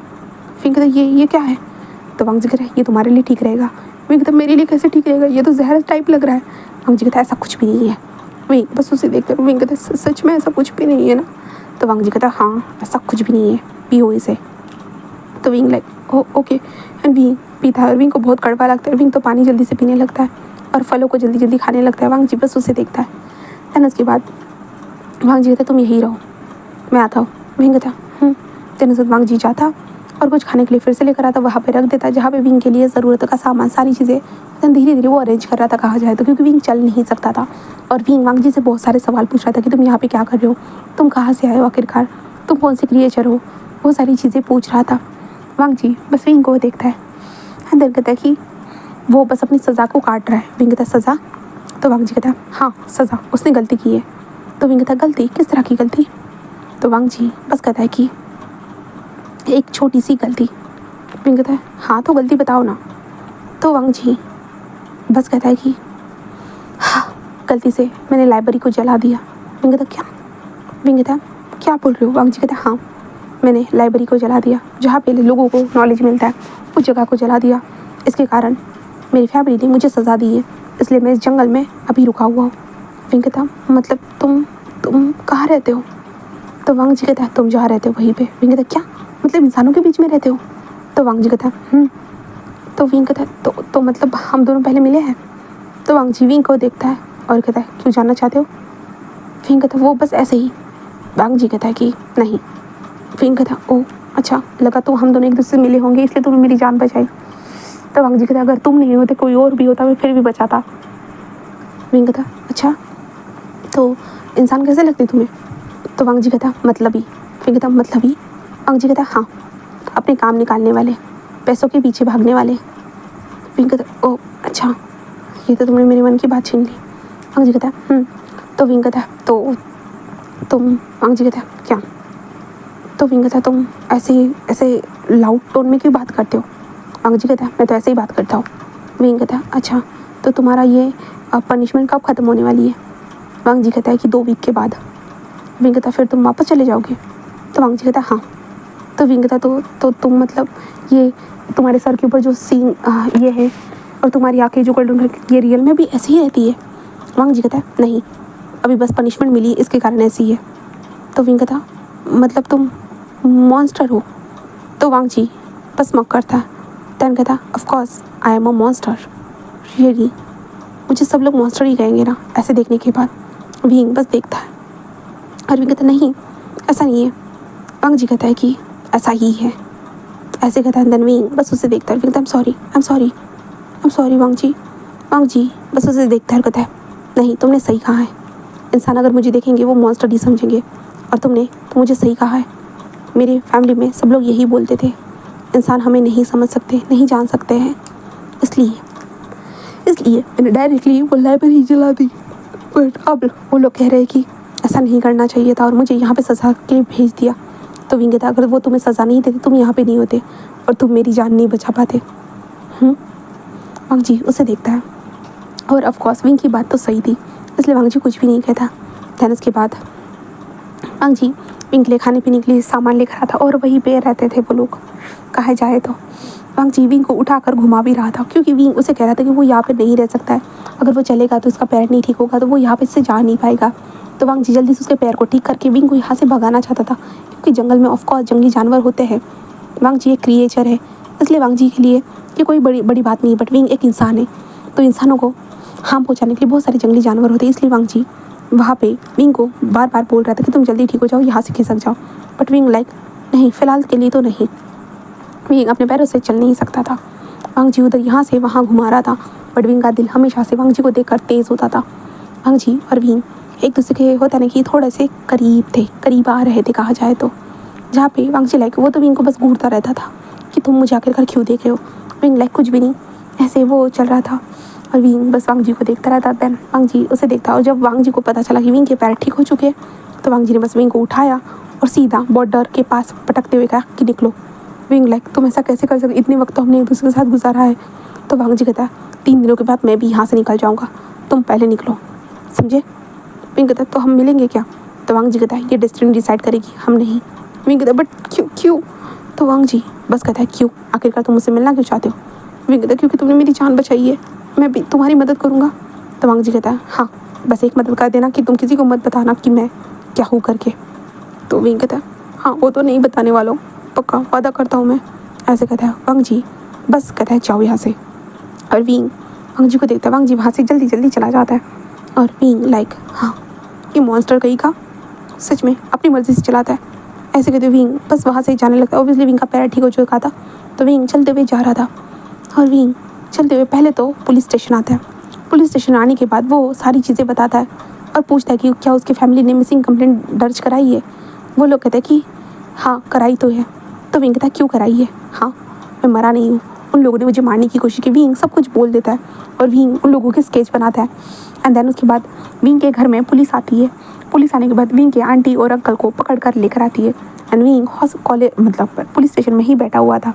विंग कहता है ये क्या है? तो वांग जी कहता है ये तुम्हारे लिए ठीक रहेगा। विंग कहता है मेरे लिए कैसे ठीक रहेगा, ये तो जहर टाइप लग रहा है। वांग जी कहता है ऐसा कुछ भी नहीं है। विंग बस उसे देखते विंग कहता है सच में ऐसा कुछ भी नहीं है ना? तो वांग जी कहता है हाँ ऐसा कुछ भी नहीं है, पियो इसे। तो wing like okay. And wing पीता है और विंग को बहुत कड़वा लगता है। विंग तो पानी जल्दी से पीने लगता है और फलों को जल्दी जल्दी खाने लगता है। वांग जी बस उसे देखता है। एंड उसके बाद वांग जी कहता है तुम यहीं रहो, मैं आता हूँ। विंग कहता देन वांग जी जाता और कुछ खाने के लिए फिर से लेकर आता, वहाँ पे रख देता जहाँ पे विंग के लिए ज़रूरत का सामान सारी चीज़ें धीरे धीरे वो अरेंज कर रहा था कहाँ जाए तो, क्योंकि विंग चल नहीं सकता था। और विंग वांग जी से बहुत सारे सवाल पूछ रहा था कि तुम यहाँ पे क्या कर रहे हो, तुम कहाँ से आए हो आखिरकार, तुम कौन से क्रिएचर हो, वो सारी चीज़ें पूछ रहा था। वांग जी बस विंग को देखता है। अंदर कहता है कि वो बस अपनी सज़ा को काट रहा है। विंग कहता है सज़ा? तो वांग जी कहता है हाँ सज़ा, उसने गलती की है। तो विंग कहता है गलती? किस तरह की गलती? तो वांग जी बस कहता है कि एक छोटी सी गलती। विंग कहता है हाँ तो गलती बताओ ना। तो वांग जी बस कहता है कि हाँ गलती से मैंने लाइब्रेरी को जला दिया। विंग कहता क्या? विंग कहता क्या बोल रहे हो? वांग जी कहता हाँ मैंने लाइब्रेरी को जला दिया, जहाँ पे लोगों को नॉलेज मिलता है उस जगह को जला दिया। इसके कारण मेरी फैमिली ने मुझे सज़ा दी है, इसलिए मैं इस जंगल में अभी रुका हुआ हूँ। विंग कहता मतलब तुम कहाँ रहते हो? तो वांग जी कहता है तुम जहाँ रहते हो वहीं पे। विंग कहता क्या मतलब इंसानों के बीच में रहते हो? तो वांग जी कहता तो विंग कहता है तो मतलब हम दोनों पहले मिले हैं? तो वांग जी विंग को देखता है और कहता है क्यों जानना चाहते हो? विंग कहता है वो बस ऐसे ही। वांग जी कहता है कि नहीं। विंग कहता है ओह अच्छा, लगा तो हम दोनों एक दूसरे से मिले होंगे इसलिए तुमने मेरी जान बचाई। तो वांग जी कहता है अगर तुम नहीं होते कोई और भी होता मैं फिर भी बचाता। विंग कहता अच्छा तो इंसान कैसे लगते तुम्हें? तो वांग जी कहता मतलबी। विंग कहता मतलबी? वांग जी कहता हाँ अपने काम निकालने वाले, पैसों के पीछे भागने वाले। विंग कहता ओह अच्छा, ये तो तुमने मेरे मन की बात छीन ली। वांग जी कहता तो विंग कहता तो तुम? वांग जी कहता क्या? तो विंग कहता तुम ऐसे लाउड टोन में क्यों बात करते हो? वांग जी कहता मैं तो ऐसे ही बात करता हूँ। विंग कहता अच्छा तो तुम्हारा ये पनिशमेंट कब ख़त्म होने वाली है? वांग जी कहता है कि 2 वीक के बाद। विंग कहता फिर तुम वापस चले जाओगे? तो वांग जी कहता हाँ। तो विंग कहता तो तुम मतलब ये तुम्हारे सर के ऊपर जो सीन ये है और तुम्हारी आँखें जो गोल्डन ये रियल में भी ऐसी ही रहती है? वांग जी कहता नहीं अभी बस पनिशमेंट मिली इसके कारण ऐसी है। तो विंग कहता मतलब तुम मॉन्स्टर हो? तो वांग जी बस मक करता है। देन कहता of course I am a monster, really मुझे सब लोग मॉन्स्टर ही कहेंगे ना ऐसे देखने के बाद। विंग बस देखता है और विंग कहता नहीं ऐसा नहीं है। वांग जी कहता है कि ऐसा ही है, ऐसे कहता है। देन विंग बस उसे देखता है। विंग कहता आई एम सॉरी वांग जी बस उसे देखता है और कहता है नहीं तुमने सही कहा है, इंसान अगर मुझे देखेंगे वो मॉन्स्टर ही समझेंगे और तो मुझे सही कहा है। मेरी फैमिली में सब लोग यही बोलते थे इंसान हमें नहीं समझ सकते, नहीं जान सकते हैं, इसलिए मैंने डायरेक्टली वो लाइब्रेरी जला दी। बट अब वो लोग कह रहे हैं कि ऐसा नहीं करना चाहिए था और मुझे यहाँ पे सज़ा के भेज दिया। तो विंग कहता अगर वो तुम्हें सज़ा नहीं देते तुम यहाँ पे नहीं होते और तुम मेरी जान नहीं बचा पाते। वांग जी उसे देखता है और ऑफ कोर्स विंग की बात तो सही थी, इसलिए वांग जी कुछ भी नहीं कहता। दैन उसके बाद वांग जी विंग के लिए खाने पीने के लिए सामान लेकर आता और वहीं पे रहते थे वो लोग कहा जाए तो। वांग जी विंग को उठाकर घुमा भी रहा था, क्योंकि विंग उसे कह रहा था कि वो यहाँ पे नहीं रह सकता है, अगर वो चलेगा तो उसका पैर नहीं ठीक होगा, तो वो यहाँ पे से जा नहीं पाएगा। तो वांग जी जल्दी से उसके पैर को ठीक करके विंग को यहाँ से भगाना चाहता था, क्योंकि जंगल में ऑफकोर्स जंगली जानवर होते हैं। वांग जी एक क्रिएचर है, इसलिए वांग जी के लिए ये कोई बड़ी बड़ी बात नहीं है, बट विंग एक इंसान है, तो इंसानों को हार्म पहुँचाने के लिए बहुत सारे जंगली जानवर होते हैं। इसलिए वांग जी वहाँ पे विंग को बार बार बोल रहा था कि तुम जल्दी ठीक हो जाओ, यहाँ से खिसक जाओ, बट विंग लाइक नहीं, फ़िलहाल के लिए तो नहीं। विंग अपने पैरों से चल नहीं सकता था। वांग जी उधर यहाँ से वहाँ घुमा रहा था, बट विंग का दिल हमेशा से वांग जी को देखकर तेज़ होता था। वांग जी और विंग एक दूसरे के होता नहीं कि थोड़े से करीब थे, करीब आ रहे थे कहा जाए तो, जहाँ पे वांग जी लाइक वो तो विंग को बस घूरता रहता था कि तुम मुझे आखिरकार क्यों देख रहे हो। विंग लाइक कुछ भी नहीं, ऐसे वो चल रहा था और विंग बस वांग जी को देखता रहता। देन वांग जी उसे देखता, और जब वांग जी को पता चला कि विंग के पैर ठीक हो चुके हैं, तो वांग जी ने बस विंग को उठाया और सीधा बॉर्डर के पास पटकते हुए कहा कि निकलो। विंग लाइक तुम ऐसा कैसे कर सकते, इतने वक्त तो हमने एक दूसरे के साथ गुजारा है। तो वांग जी कहता है 3 दिनों के बाद मैं भी यहाँ से निकल जाऊँगा, तुम पहले निकलो, समझे। विंग कहता है तो हम मिलेंगे क्या। तो वांग जी कहता है ये डेस्टिनी डिसाइड करेगी, हम नहीं। विंग कहता है बट क्यों क्यों। तो वांग जी बस कहता है क्यों, आखिरकार तुम मुझसे मिलना क्यों चाहते हो। विंग कहता है क्योंकि तुमने मेरी जान बचाई है, मैं भी तुम्हारी मदद करूँगा। तो वांग जी कहता है हाँ, बस एक मदद कर देना कि तुम किसी को मत बताना कि मैं क्या हूँ करके। तो विंग कहता है हाँ वो तो नहीं बताने वाला हूँ, पक्का वादा करता हूँ मैं, ऐसे कहता है। वांग जी बस कहता है जाओ यहाँ से, और विंग वांग जी को देखता है। वांग जी वहाँ से जल्दी जल्दी चला जाता है, और विंग लाइक हाँ ये मॉन्स्टर कहीं का सच में अपनी मर्ज़ी से चलाता है, ऐसे कहते विंग बस वहाँ से जाने लगता है। ओबियसली विंग का पैर ठीक हो चुका था, तो विंग चलते हुए जा रहा था, और विंग चलते हुए पहले तो पुलिस स्टेशन आता है। पुलिस स्टेशन आने के बाद वो सारी चीज़ें बताता है और पूछता है कि क्या उसकी फैमिली ने मिसिंग कंप्लेंट दर्ज कराई है। वो लोग कहते हैं कि हाँ कराई तो है। तो विंग कहता है क्यों कराई है, हाँ मैं मरा नहीं हूँ, उन लोगों ने मुझे मारने की कोशिश की। विंग सब कुछ बोल देता है और विंग उन लोगों के स्केच बनाता है। एंड देन उसके बाद विंग के घर में पुलिस आती है। पुलिस आने के बाद विंग के आंटी और अंकल को पकड़ कर लेकर आती है। एंड विंग कॉलेज मतलब पुलिस स्टेशन में ही बैठा हुआ था,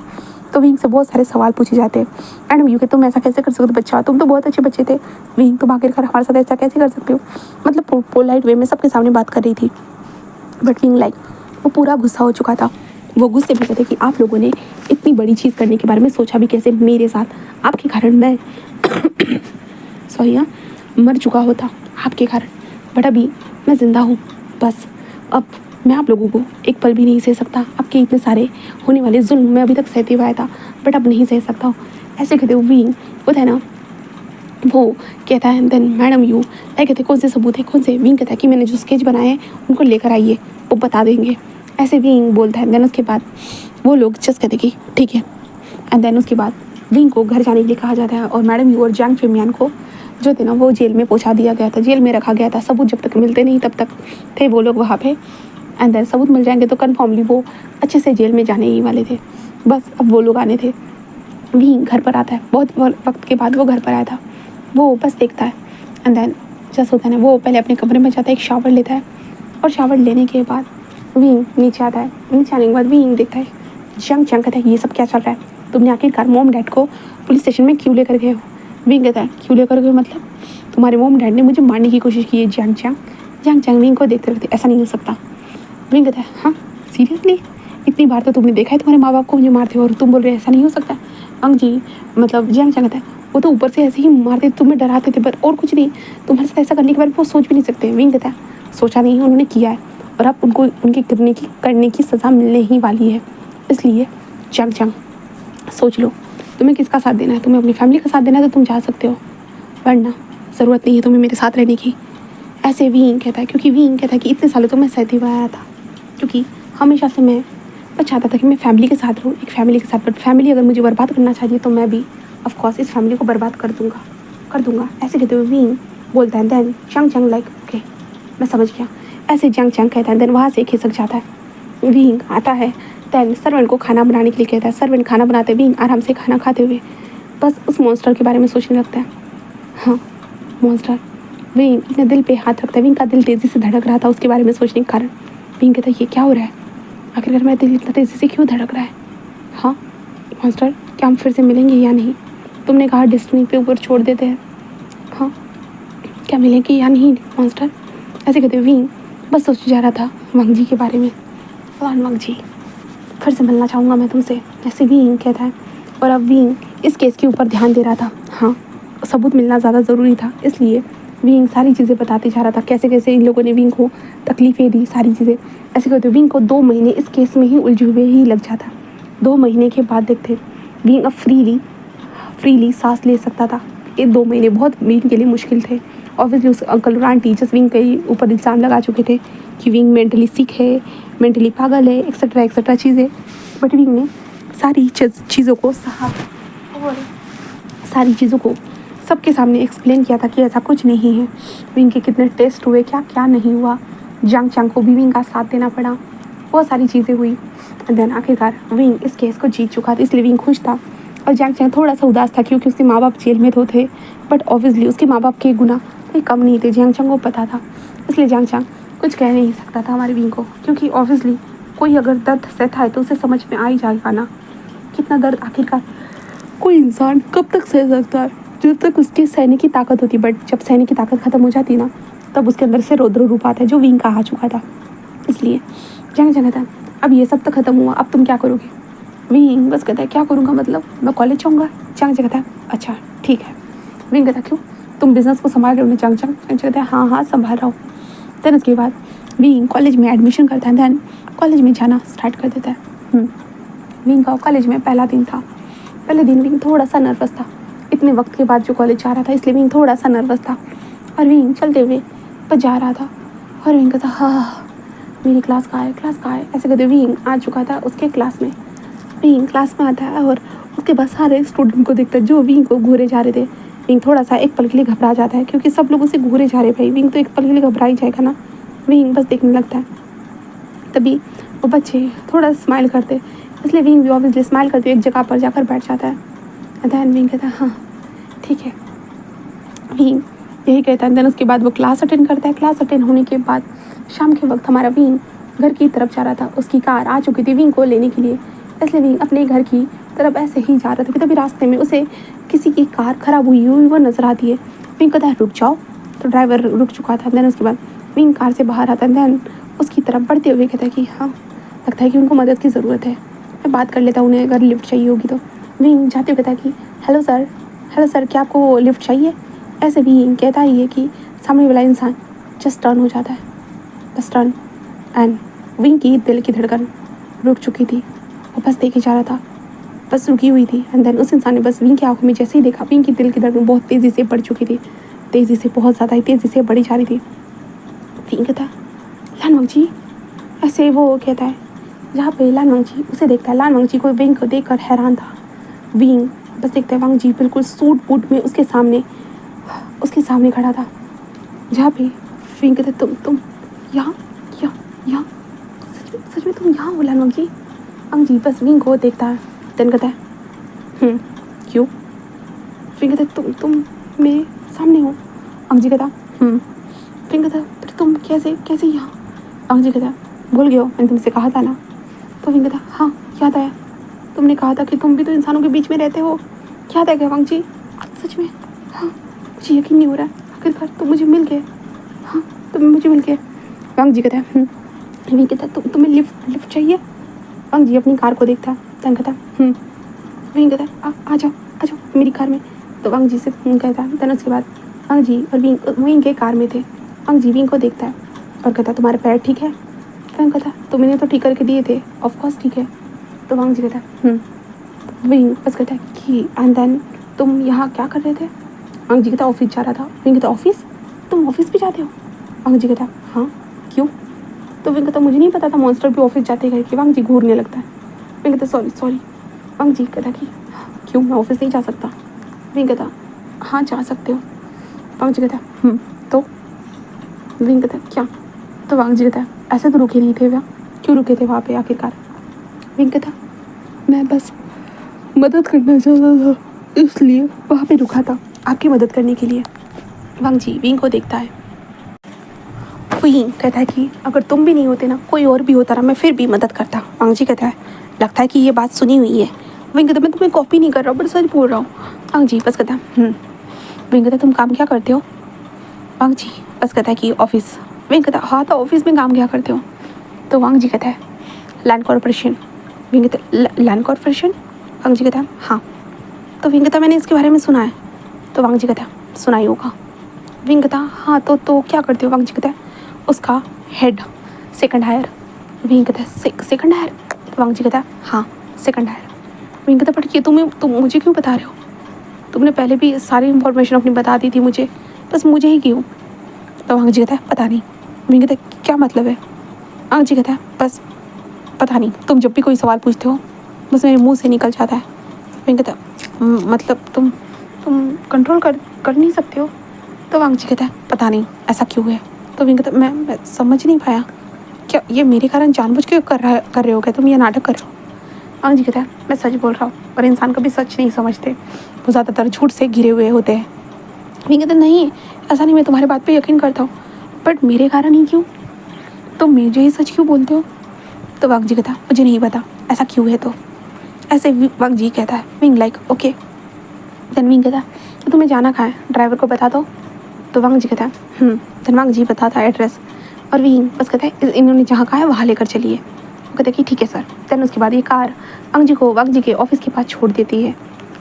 तो विंग से बहुत सारे सवाल पूछे जाते हैं। मैडम यू कि तुम ऐसा कैसे कर सकते हो बच्चा, तुम तो बहुत अच्छे बच्चे थे, विंग तुम आखिरकार हमारे साथ ऐसा कैसे कर सकते हो। मतलब पोलाइट वे में सबके सामने बात कर रही थी, बट विंग लाइक वो पूरा गुस्सा हो चुका था। वो गुस्से में कहते कि आप लोगों ने इतनी बड़ी चीज़ करने के बारे में सोचा भी कैसे, मेरे साथ आपके कारण मैं सॉरी हाँ मर चुका होता आपके कारण, बट अभी मैं ज़िंदा हूँ। बस अब मैं आप लोगों को एक पल भी नहीं सह सकता, आपके इतने सारे होने वाले जुल्म मैं अभी तक सहते हुए आया था, बट अब नहीं सह सकता हूँ। ऐसे कहते हुए विंग होता है ना, वो कहता है देन मैडम यू कहते कौन से सबूत है, कौन से। विंग कहता है कि मैंने जो स्केच बनाए हैं उनको लेकर आइए, वो बता देंगे, ऐसे विंग बोलता है। देन उसके बाद वो लोग जस्ट कहते कि ठीक है। एंड देन उसके बाद विंग को घर जाने के लिए कहा जाता है, और मैडम यू और जैंग फेमियान को जो थे ना वो जेल में पहुंचा दिया गया था, जेल में रखा गया था। सबूत जब तक मिलते नहीं तब तक थे वो लोग वहाँ पे। एंड देन सबूत मिल जाएंगे तो कन्फर्मली वो अच्छे से जेल में जाने ही वाले थे। बस अब वो लोग आने थे। विंग घर पर आता है, बहुत वक्त के बाद वो घर पर आया था। वो बस देखता है एंड देन जैसा होता है ना, वो पहले अपने कमरे में जाता है, एक शावर लेता है, और शावर लेने के बाद विंग नीचे आता है। नीचे आने के बाद विंग देखता है, जंग कहता है ये सब क्या चल रहा है, तुमने आखिरकार मोम डैड को पुलिस स्टेशन में क्यों लेकर गए हो। विंग कहता है क्यों लेकर गए मतलब, तुम्हारे मोम डैड ने मुझे मारने की कोशिश की है। जंग विंग को देखते रहते, ऐसा नहीं हो सकता। विंग कहता है हाँ सीरियसली, इतनी बार तो तुमने देखा है तुम्हारे माँ बाप को मुझे मारते हो, और तुम बोल रहे हो ऐसा नहीं हो सकता। अंग जी मतलब जंग कहता है वो तो ऊपर से ऐसे ही मारते, तुम्हें डराते थे, पर और कुछ नहीं, तुम्हारे साथ ऐसा करने के बारे में वो सोच भी नहीं सकते। विंग कहता है सोचा नहीं है, उन्होंने किया है, और अब उनको उनके करने की सज़ा मिलने ही वाली है। इसलिए जंग सोच लो, तुम्हें किसका साथ देना है, तुम्हें अपनी फैमिली का साथ देना है तो तुम जा सकते हो, वरना ज़रूरत नहीं है तुम्हें मेरे साथ रहने की। ऐसे विंग कहता है, क्योंकि विंग कहता है कि इतने सालों तो मैं सहते हुए आया था, क्योंकि हमेशा से मैं चाहता था कि मैं फैमिली के साथ रहूँ, एक फैमिली के साथ, बट फैमिली अगर मुझे बर्बाद करना चाहिए तो मैं भी ऑफकोर्स इस फैमिली को बर्बाद कर दूँगा। ऐसे कहते हुए विंग बोलता है। देन जंग लाइक ओके मैं समझ गया, ऐसे जंग कहता है। देन वहाँ से खिसक जाता है। विंग आता है, देन सर्वेंट को खाना बनाने के लिए कहता है। सर्वेंट खाना बनाते, विंग आराम से खाना खाते हुए बस उस मॉन्स्टर के बारे में सोचने लगता है। हाँ मॉन्स्टर। विंग अपने दिल पे हाथ रखता है, विंग का दिल तेज़ी से धड़क रहा था उसके बारे में सोचने के कारण। विंग कहता है ये क्या हो रहा है, आखिरकार मेरा दिल इतना तेज़ी से क्यों धड़क रहा है। हाँ मॉन्स्टर, क्या हम फिर से मिलेंगे या नहीं, तुमने कहा डेस्टिनी पे ऊपर छोड़ देते हैं, हाँ क्या मिलेंगे या नहीं मॉन्स्टर। ऐसे कहते विंग बस सोच जा रहा था वांग जी के बारे में। वांग जी फिर से मिलना चाहूँगा मैं तुमसे, ऐसे विंग कहता है। और अब विंग इस केस के ऊपर ध्यान दे रहा था। हाँ, सबूत मिलना ज़्यादा ज़रूरी था, इसलिए विंग सारी चीज़ें बताते जा रहा था, कैसे कैसे इन लोगों ने विंग को तकलीफ़ें दी, सारी चीज़ें ऐसे करते विंग को 2 महीने इस केस में ही उलझे हुए ही लग जाता। 2 महीने के बाद देखते विंग अब फ्रीली सांस ले सकता था। ये 2 महीने बहुत विंग के लिए मुश्किल थे। ऑब्वियसली उस अंकल और आंटी जस्ट विंग के ऊपर इल्ज़ाम लगा चुके थे कि विंग मेंटली सिक है, मेंटली पागल है, एक्सेट्रा चीज़ें। बट विंग ने सारी चीज़ों को सहा और सारी चीज़ों को सबके सामने एक्सप्लेन किया था कि ऐसा कुछ नहीं है। विंग के कितने टेस्ट हुए, क्या क्या नहीं हुआ। जांग चांग को भी विंग का साथ देना पड़ा, बहुत सारी चीज़ें हुई। देन आखिरकार विंग इस केस को जीत चुका था, इसलिए विंग खुश था। और जांग चांग थोड़ा सा उदास था क्योंकि उसके माँ बाप जेल में तो थे, बट ऑब्वियसली उसके माँ बाप के गुनाह कोई कम नहीं थे, जांग चांग को पता था। इसलिए जांग चांग कुछ कह नहीं सकता था हमारे विंग को, क्योंकि ऑब्वियसली कोई अगर दर्द सहता है तो उसे समझ में आ ही जाएगा ना कितना दर्द आखिरकार कोई इंसान कब तक सह सकता है, जब तक उसके सहने की ताकत होती। बट जब सहने की ताकत ख़त्म हो जाती ना, तब उसके अंदर से रौद्र रूप आता है, जो विंग का आ चुका था। इसलिए जांग चांग कहता अब ये सब तो ख़त्म हुआ, अब तुम क्या करोगे? विंग बस कहता है क्या करूँगा, मतलब मैं कॉलेज जाऊँगा। जांग चांग कहता है अच्छा ठीक है। विंग कहता क्यों, तुम बिजनेस को संभाल रहे हो ना? जांग चांग कहता है हाँ संभाल रहा हूँ। देन उसके बाद विंग कॉलेज में एडमिशन करता है, देन कॉलेज में जाना स्टार्ट कर देता है। विंग का कॉलेज में पहला दिन था। पहले दिन विंग थोड़ा सा नर्वस था, इतने वक्त के बाद जो कॉलेज जा रहा था, इसलिए विंग थोड़ा सा नर्वस था। और विंग चलते हुए बस जा रहा था और विंग कहता हाँ मेरी क्लास कहाँ है, ऐसे कहते विंग आ चुका था उसके क्लास में। विंग क्लास में आता है और उसके बाद सारे स्टूडेंट को देखता है जो विंग को घूरे जा रहे थे। विंग थोड़ा सा एक पल के लिए घबरा जाता है क्योंकि सब लोग उसे घूरे जा रहे भाई, विंग तो एक पल के लिए घबरा ही जाएगा ना। विंग बस देखने लगता है, तभी वो बच्चे थोड़ा स्माइल करते, इसलिए विंग भी ऑब्वियसली स्माइल करते एक जगह पर जाकर बैठ जाता है। दैन विंग कहता है हाँ ठीक है। विंग यही कहता है। देन उसके बाद वो क्लास अटेंड करता है। क्लास अटेंड होने के बाद शाम के वक्त हमारा विंग घर की तरफ जा रहा था, उसकी कार आ चुकी थी विंग को लेने के लिए, इसलिए विंग अपने घर की तरफ ऐसे ही जा रहा था कि तभी रास्ते में उसे किसी की कार ख़राब हुई वो नज़र आती है। विंग कहता है रुक जाओ, तो ड्राइवर रुक चुका था। देन उसके बाद विंग कार से बाहर आता है, देन उसकी तरफ बढ़ते हुए कहता है कि हाँ लगता है कि उनको मदद की ज़रूरत है, मैं बात कर लेता हूँ उन्हें अगर लिफ्ट चाहिए होगी तो। विंग जाते हुए कहता है कि हेलो सर क्या आपको लिफ्ट चाहिए? ऐसे विंग कहता ही है कि सामने वाला इंसान जस्ट टर्न हो जाता है, बस टर्न। एंड विंग की दिल की धड़कन रुक चुकी थी, वो बस देखे जा रहा था, बस रुकी हुई थी। एंड देन उस इंसान ने बस विंग की आंखों में जैसे ही देखा, विंग की दिल की धड़कन बहुत तेज़ी से बढ़ चुकी थी, तेज़ी से बहुत ज़्यादा ही तेज़ी से बढ़ी जा रही थी। विंग कहता है लानवंग जी, ऐसे वो कहता है जहाँ पे लानवंग जी उसे देखता है। लानवंग जी को विंग को देखकर हैरान था। विंग बस देखता है वांग जी बिल्कुल सूट बूट में उसके सामने खड़ा था, जहाँ पे विंग कहता है तुम यहाँ सच में तुम यहाँ हो लानवंग जी? वांग जी बस विंग को देखता है, देन कहता है क्यों? विंग कहता है तुम मेरे सामने हो। वांग जी कहता विंग कहता फिर तुम कैसे यहाँ? वांग जी कहता भूल गए हो, मैंने तुमसे कहा था ना। तो विंग कहता हाँ याद आया, तुमने कहा था कि तुम भी तो इंसानों के बीच में रहते हो। याद आ गया वांग जी, सच में? हाँ मुझे यकीन नहीं हो रहा है, आखिरकार तुम मुझे मिल गए। हाँ तुम मुझे मिल गए। वांग जी कहता है विंग कहता तुम्हें लिफ्ट चाहिए? वांग जी अपनी कार को देखता है, तन कहता विंग कहता आ जाओ मेरी कार में। तो वांग जी से कहता है। तन उसके बाद वांग जी और विंग के कार में थे। वांग जी विंग को देखता है और कहता तुम्हारे पैर ठीक है? विंग कहता तुमने तो ठीक करके दिए थे। ऑफकोर्स ठीक है। तो वांग जी कहता विंग बस कहता है कि एंड देन तुम यहाँ क्या कर रहे थे? वांग जी कहता ऑफिस जा रहा था। विंग कहता ऑफिस? तुम ऑफिस भी जाते हो? वांग जी कहता हाँ क्यों? तो विंग कहता मुझे नहीं पता था मॉन्स्टर भी ऑफिस जाते करके। वांग जी घूरने लगता है। विंग कहता सॉरी। वांग जी कहता कि क्यों मैं ऑफिस नहीं जा सकता? विंग कहता हाँ जा सकते हो। वांग जी कहता तो? विंग कहता क्या? तो वांग जी कहता ऐसे तो रुके नहीं थे वहाँ, क्यों रुके थे वहाँ पे आखिरकार? विंग कहता मैं बस मदद करना चाहता था, इसलिए वहाँ पे रुका था आपकी मदद करने के लिए। वांग जी विंग को देखता है। विंग कहता है कि अगर तुम भी नहीं होते ना, कोई और भी होता ना, मैं फिर भी मदद करता। वांग जी कहता है लगता है कि ये बात सुनी हुई है। विंग कहता मैं तुम्हें कॉपी नहीं कर रहा हूँ, बट सच बोल रहा हूँ। वांग जी बस कहता विंग कहता तुम काम क्या करते हो? वांग जी बस कहता है कि ऑफिस। विंग कहता हाँ तो ऑफिस में काम क्या करते हो? तो वांग जी कहता है लैंड कॉर्पोरेशन। विंग कहता लैंड कॉर्पोरेशन? वांग जी कहता है हाँ। तो विंग कहता है मैंने इसके बारे में सुना है। तो वांग जी कहता है सुना ही होगा। विंग कहता है हाँ तो क्या करते हो। वांग जी कहता है उसका हेड सेकंड हायर। विंग कहता है सेकंड हायर। तो वांग जी कहता है हाँ सेकंड हायर। विंग कहता है बट ये तुम मुझे क्यों बता रहे हो, तुमने पहले भी सारी इन्फॉर्मेशन अपनी बता दी थी मुझे, बस मुझे ही क्यों। तो वांग जी कहता है पता नहीं। विंग कहता है क्या मतलब है। वांग जी कहता है बस पता नहीं, तुम जब भी कोई सवाल पूछते हो बस मेरे मुंह से निकल जाता है। विंग कहता है मतलब तुम कंट्रोल कर नहीं सकते हो। तो वांग जी कहता है पता नहीं ऐसा क्यों है। तो विंग कहता है मैं समझ नहीं पाया, क्या ये मेरे कारण जानबूझ के कर रहे हो क्या, तुम ये नाटक कर रहे हो। वांग जी कहता है मैं सच बोल रहा हूँ, पर इंसान कभी सच नहीं समझते, वो ज़्यादातर झूठ से घिरे हुए होते हैं। विंग कहता है नहीं ऐसा नहीं, मैं तुम्हारी बात पे यकीन करता हूँ, बट मेरे कारण ही क्यों, तुम मुझे ही सच क्यों बोलते हो। तो वांग जी कहता है मुझे नहीं पता ऐसा क्यों है। तो ऐसे वांग जी कहता है Wing like okay. Then Wing कहता है तो तुम्हें जाना कहाँ है, ड्राइवर को बता दो। तो वांग जी कहता है देन वांग जी बताता है एड्रेस, और विंग बस कहता है इन्होंने जहाँ कहा है वहाँ लेकर चलिए। वो कहता है कि ठीक है सर। देन उसके बाद ये कार वांग जी के ऑफिस के पास छोड़ देती है।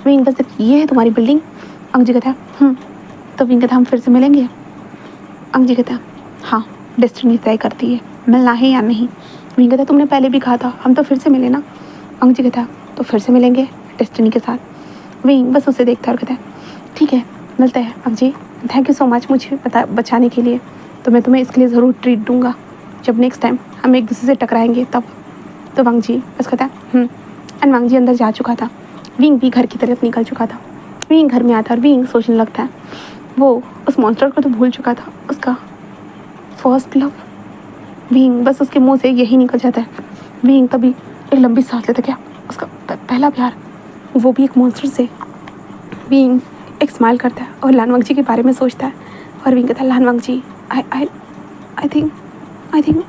विंग बस ये है तुम्हारी बिल्डिंग। वांग जी कहता है तो विंग कहता है हम फिर से मिलेंगे। वांग जी कहता है हाँ डेस्टिनी तय करती है मिलना है या नहीं। विंग कहता है तुमने पहले भी कहा था हम तो फिर से मिले ना। वांग जी कहता है तो फिर से मिलेंगे डेस्टिनी के साथ। विंग बस उसे देखता है और कहता है ठीक है मिलते हैं वांग जी, थैंक यू सो मच मुझे बचाने के लिए, तो मैं तुम्हें इसके लिए ज़रूर ट्रीट दूंगा जब नेक्स्ट टाइम हम एक दूसरे से टकराएंगे तब। तो वांग जी बस कहता है एंड वांग जी अंदर जा चुका था। विंग भी घर की तरफ निकल चुका था। विंग घर में आता है और विंग सोचने लगता है वो उस मॉन्स्टर को तो भूल चुका था, उसका फर्स्ट लव। विंग बस उसके मुंह से यही निकल जाता है। विंग तभी एक लंबी सांस लेता, क्या उसका पहला प्यार, वो भी एक मॉन्स्टर से। विंग एक स्माइल करता है और लानवांग जी के बारे में सोचता है, और विंग कहता है Lanwang ji I think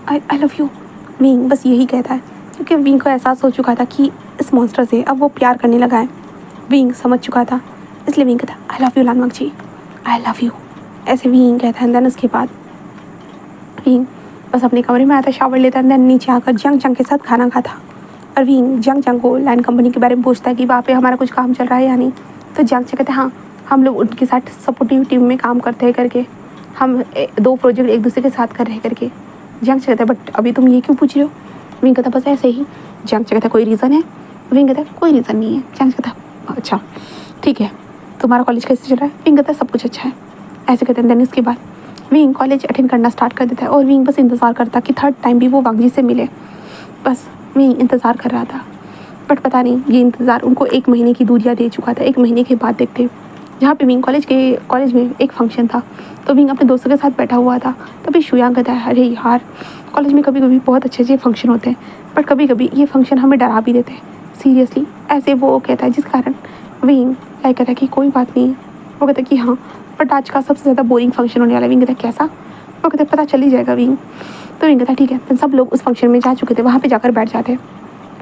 I love you. Wing बस यही कहता है क्योंकि विंग को एहसास हो चुका था कि इस मॉन्स्टर से अब वो प्यार करने लगा है। विंग समझ चुका था, इसलिए विंग कहता है I love you Lanwang ji, I love you. ऐसे विंग कहता है। देन उसके बाद विंग बस अपने कमरे में आता है, शावर लेता है, देन नीचे आकर जंग के साथ खाना खाता। और विंग जंग को लैंड कंपनी के बारे में पूछता है कि वहाँ पे हमारा कुछ काम चल रहा है या नहीं। तो जंग कहते हैं हाँ हम लोग उनके साथ सपोर्टिव टीम में काम करते हैं करके, हम 2 प्रोजेक्ट एक दूसरे के साथ कर रहे करके। जंग कहता है बट अभी तुम ये क्यों पूछ रहे हो। विंग कहता बस ऐसे ही। जंग कहता है कोई रीज़न है। विंग कहता है कोई रीज़न नहीं है। जंग कहता है अच्छा ठीक है, तुम्हारा कॉलेज कैसे चल रहा है। विंग कहता है सब कुछ अच्छा है। ऐसे कहते हैं। देन इसके बाद विंग कॉलेज अटेंड करना स्टार्ट कर देता है, और विंग बस इंतज़ार करता कि थर्ड टाइम भी वो वांग जी से मिले। बस विंग इंतज़ार कर रहा था, बट पता नहीं ये इंतज़ार उनको 1 महीने की दूरियां दे चुका था। 1 महीने के बाद देखते जहाँ पे विंग कॉलेज में एक फंक्शन था, तो विंग अपने दोस्तों के साथ बैठा हुआ था। तभी शुयांग कहता है अरे यार कॉलेज में कभी कभी बहुत अच्छे फंक्शन होते हैं, बट कभी कभी ये फंक्शन हमें डरा भी देते हैं सीरियसली। ऐसे वो कहता है, जिस कारण विंग लाइक कहता है कि कोई बात नहीं। वो कहता है कि हाँ बट आज का सबसे ज़्यादा बोरिंग फंक्शन होने वाला है। विंग कहता है कैसा। वो कहता है पता चल ही जाएगा विंग। तो विंग कहता है ठीक है। फिर सब लोग उस फंक्शन में जा चुके थे, वहाँ पर जाकर बैठ जाते हैं।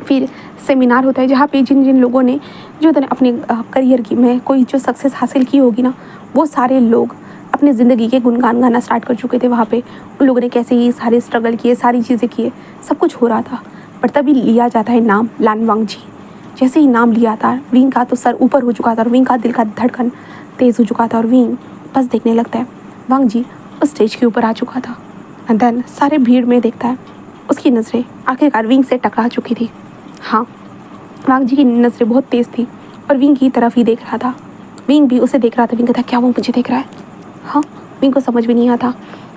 फिर सेमिनार होता है जहाँ पे जिन जिन लोगों ने जो अपने करियर की में कोई जो सक्सेस हासिल की होगी ना, वो सारे लोग अपनी ज़िंदगी के गुणगान गाना स्टार्ट कर चुके थे। वहाँ पे उन लोगों ने कैसे ये सारे स्ट्रगल किए, सारी चीज़ें किए, सब कुछ हो रहा था। पर तभी लिया जाता है नाम लानवांग जी। जैसे ही नाम लिया था, विंग का तो सर ऊपर हो चुका था और विंग का दिल का धड़कन तेज़ हो चुका था, और विंग बस देखने लगता है वांग जी उस स्टेज के ऊपर आ चुका था। एंड देन सारे भीड़ में देखता है, उसकी नज़रें आखिरकार विंग से टकरा चुकी थी। हाँ वांग जी की नज़रें बहुत तेज़ थी और विंग की तरफ ही देख रहा था। विंग भी उसे देख रहा था। विंग कहता क्या वो मुझे देख रहा है। हाँ विंग को समझ भी नहीं आता,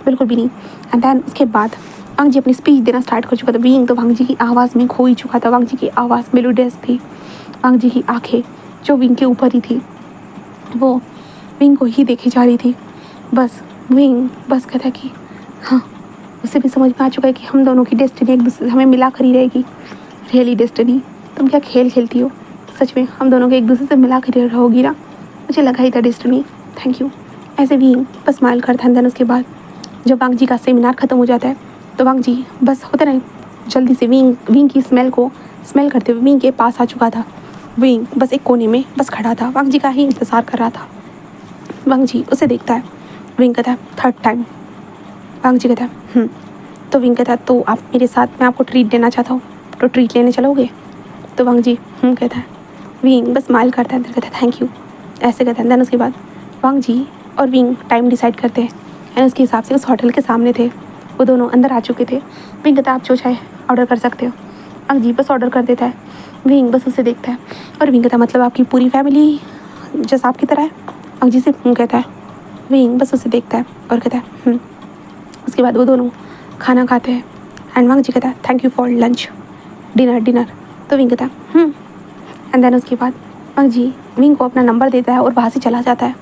बिल्कुल भी नहीं। एंड देन उसके बाद वांग जी अपनी स्पीच देना स्टार्ट कर चुका था। विंग तो वांग जी की आवाज़ में खो ही चुका था। वांग जी की आवाज़ मेलोडियस थी। वांग जी की आंखें जो विंग के ऊपर ही थी, वो विंग को ही देखी जा रही थी। बस विंग बस कहता कि हाँ, उसे भी समझ में आ चुका है कि हम दोनों की डेस्टिनी एक दूसरे से हमें मिला कर ही रहेगी। रियली डेस्टिनी, तुम क्या खेल खेलती हो, सच में हम दोनों के एक दूसरे से मिला कर रहोगी ना, मुझे लगा ही था डेस्टिनी, थैंक यू। ऐसे विंग बस स्माइल करता है। देन उसके बाद जब वांग जी का सेमिनार ख़त्म हो जाता है, तो वांग जी बस होता ना जल्दी से विंग की स्मेल को स्मेल करते हुए विंग के पास आ चुका था। विंग बस एक कोने में बस खड़ा था, वांग जी का ही इंतज़ार कर रहा था। वांग जी उसे देखता है। विंग कहता है थर्ड टाइम। वांग जी कहता है तो विंग कहता है तो आप मेरे साथ, मैं आपको ट्रीट देना चाहता हूँ, तो ट्रीट लेने चलोगे। तो वांग जी कहता है विंग बस स्माइल करता है, अंदर कहता है थैंक यू, ऐसे कहता है। देन उसके बाद वांग जी और विंग टाइम डिसाइड करते हैं एंड उसके हिसाब से उस होटल के सामने थे, वो दोनों अंदर आ चुके थे। विंग कहता है आप जो चाहे ऑर्डर कर सकते हो। वांग जी बस ऑर्डर कर देता है, विंग बस उसे देखता है और विंग कहता है मतलब आपकी पूरी फैमिली जैसे आपकी तरह है। वांग जी से कहता है, विंग बस उसे देखता है और कहता है उसके बाद वो दोनों खाना खाते हैं एंड वांग जी कहता है thank you for lunch, dinner. तो विंग कहता है एंड देन उसके बाद वांग जी विंग को अपना नंबर देता है और वहाँ से चला जाता है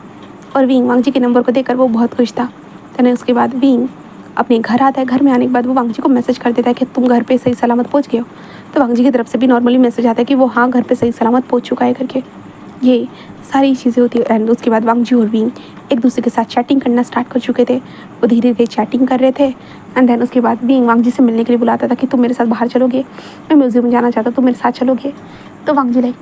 और विंग वांग जी के नंबर को देखकर वो बहुत खुश था। देन उसके बाद विंग अपने घर आता है, घर में आने के बाद वो वांग जी को मैसेज कर देता है कि तुम घर पे सही सलामत पहुँच गए हो। तो वांग जी की तरफ से भी नॉर्मली मैसेज आता है कि वो हाँ घर पे सही सलामत पहुँच चुका है करके। ये सारी चीज़ें होती है एंड उसके बाद वांग जी और विंग एक दूसरे के साथ चैटिंग करना स्टार्ट कर चुके थे। वो धीरे धीरे चैटिंग कर रहे थे एंड देन उसके बाद विंग वांग जी से मिलने के लिए बुलाता था कि तुम मेरे साथ बाहर चलोगे, मैं म्यूज़ियम जाना चाहता हूँ, तुम मेरे साथ चलोगे। तो वांग जी लाइक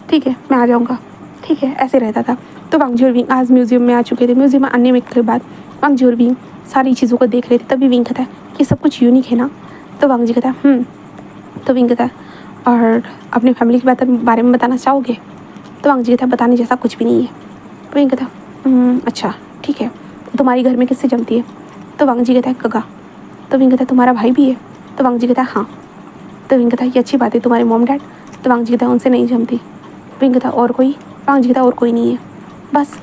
ठीक है मैं आ जाऊँगा, ठीक है ऐसे रहता था। तो वांग जी और विंग आज म्यूज़ियम में आ चुके थे। म्यूज़ियम में आने में के बाद वांग जी और विंग सारी चीज़ों को देख रहे थे। तभी विंग कहता है कि सब कुछ यूनिक है ना। तो वांग जी कहता है तो विंग कहता है और अपनी फैमिली के बारे में बताना चाहोगे। तो वांग जी कहता है बताने जैसा कुछ भी नहीं है। तो विंग कहता है अच्छा ठीक है, तुम्हारी घर में किससे जमती है। तो वांग जी कहता है गगा। तो विंग कहता है तुम्हारा भाई भी है। तो वांग जी कहता है हाँ। तो विंग कहता है ये अच्छी बात है, तुम्हारे मॉम डैड। तो वांग जी कहता है उनसे नहीं जमती। विंग कहता है और कोई। वांग जी कहता है और कोई नहीं है, बस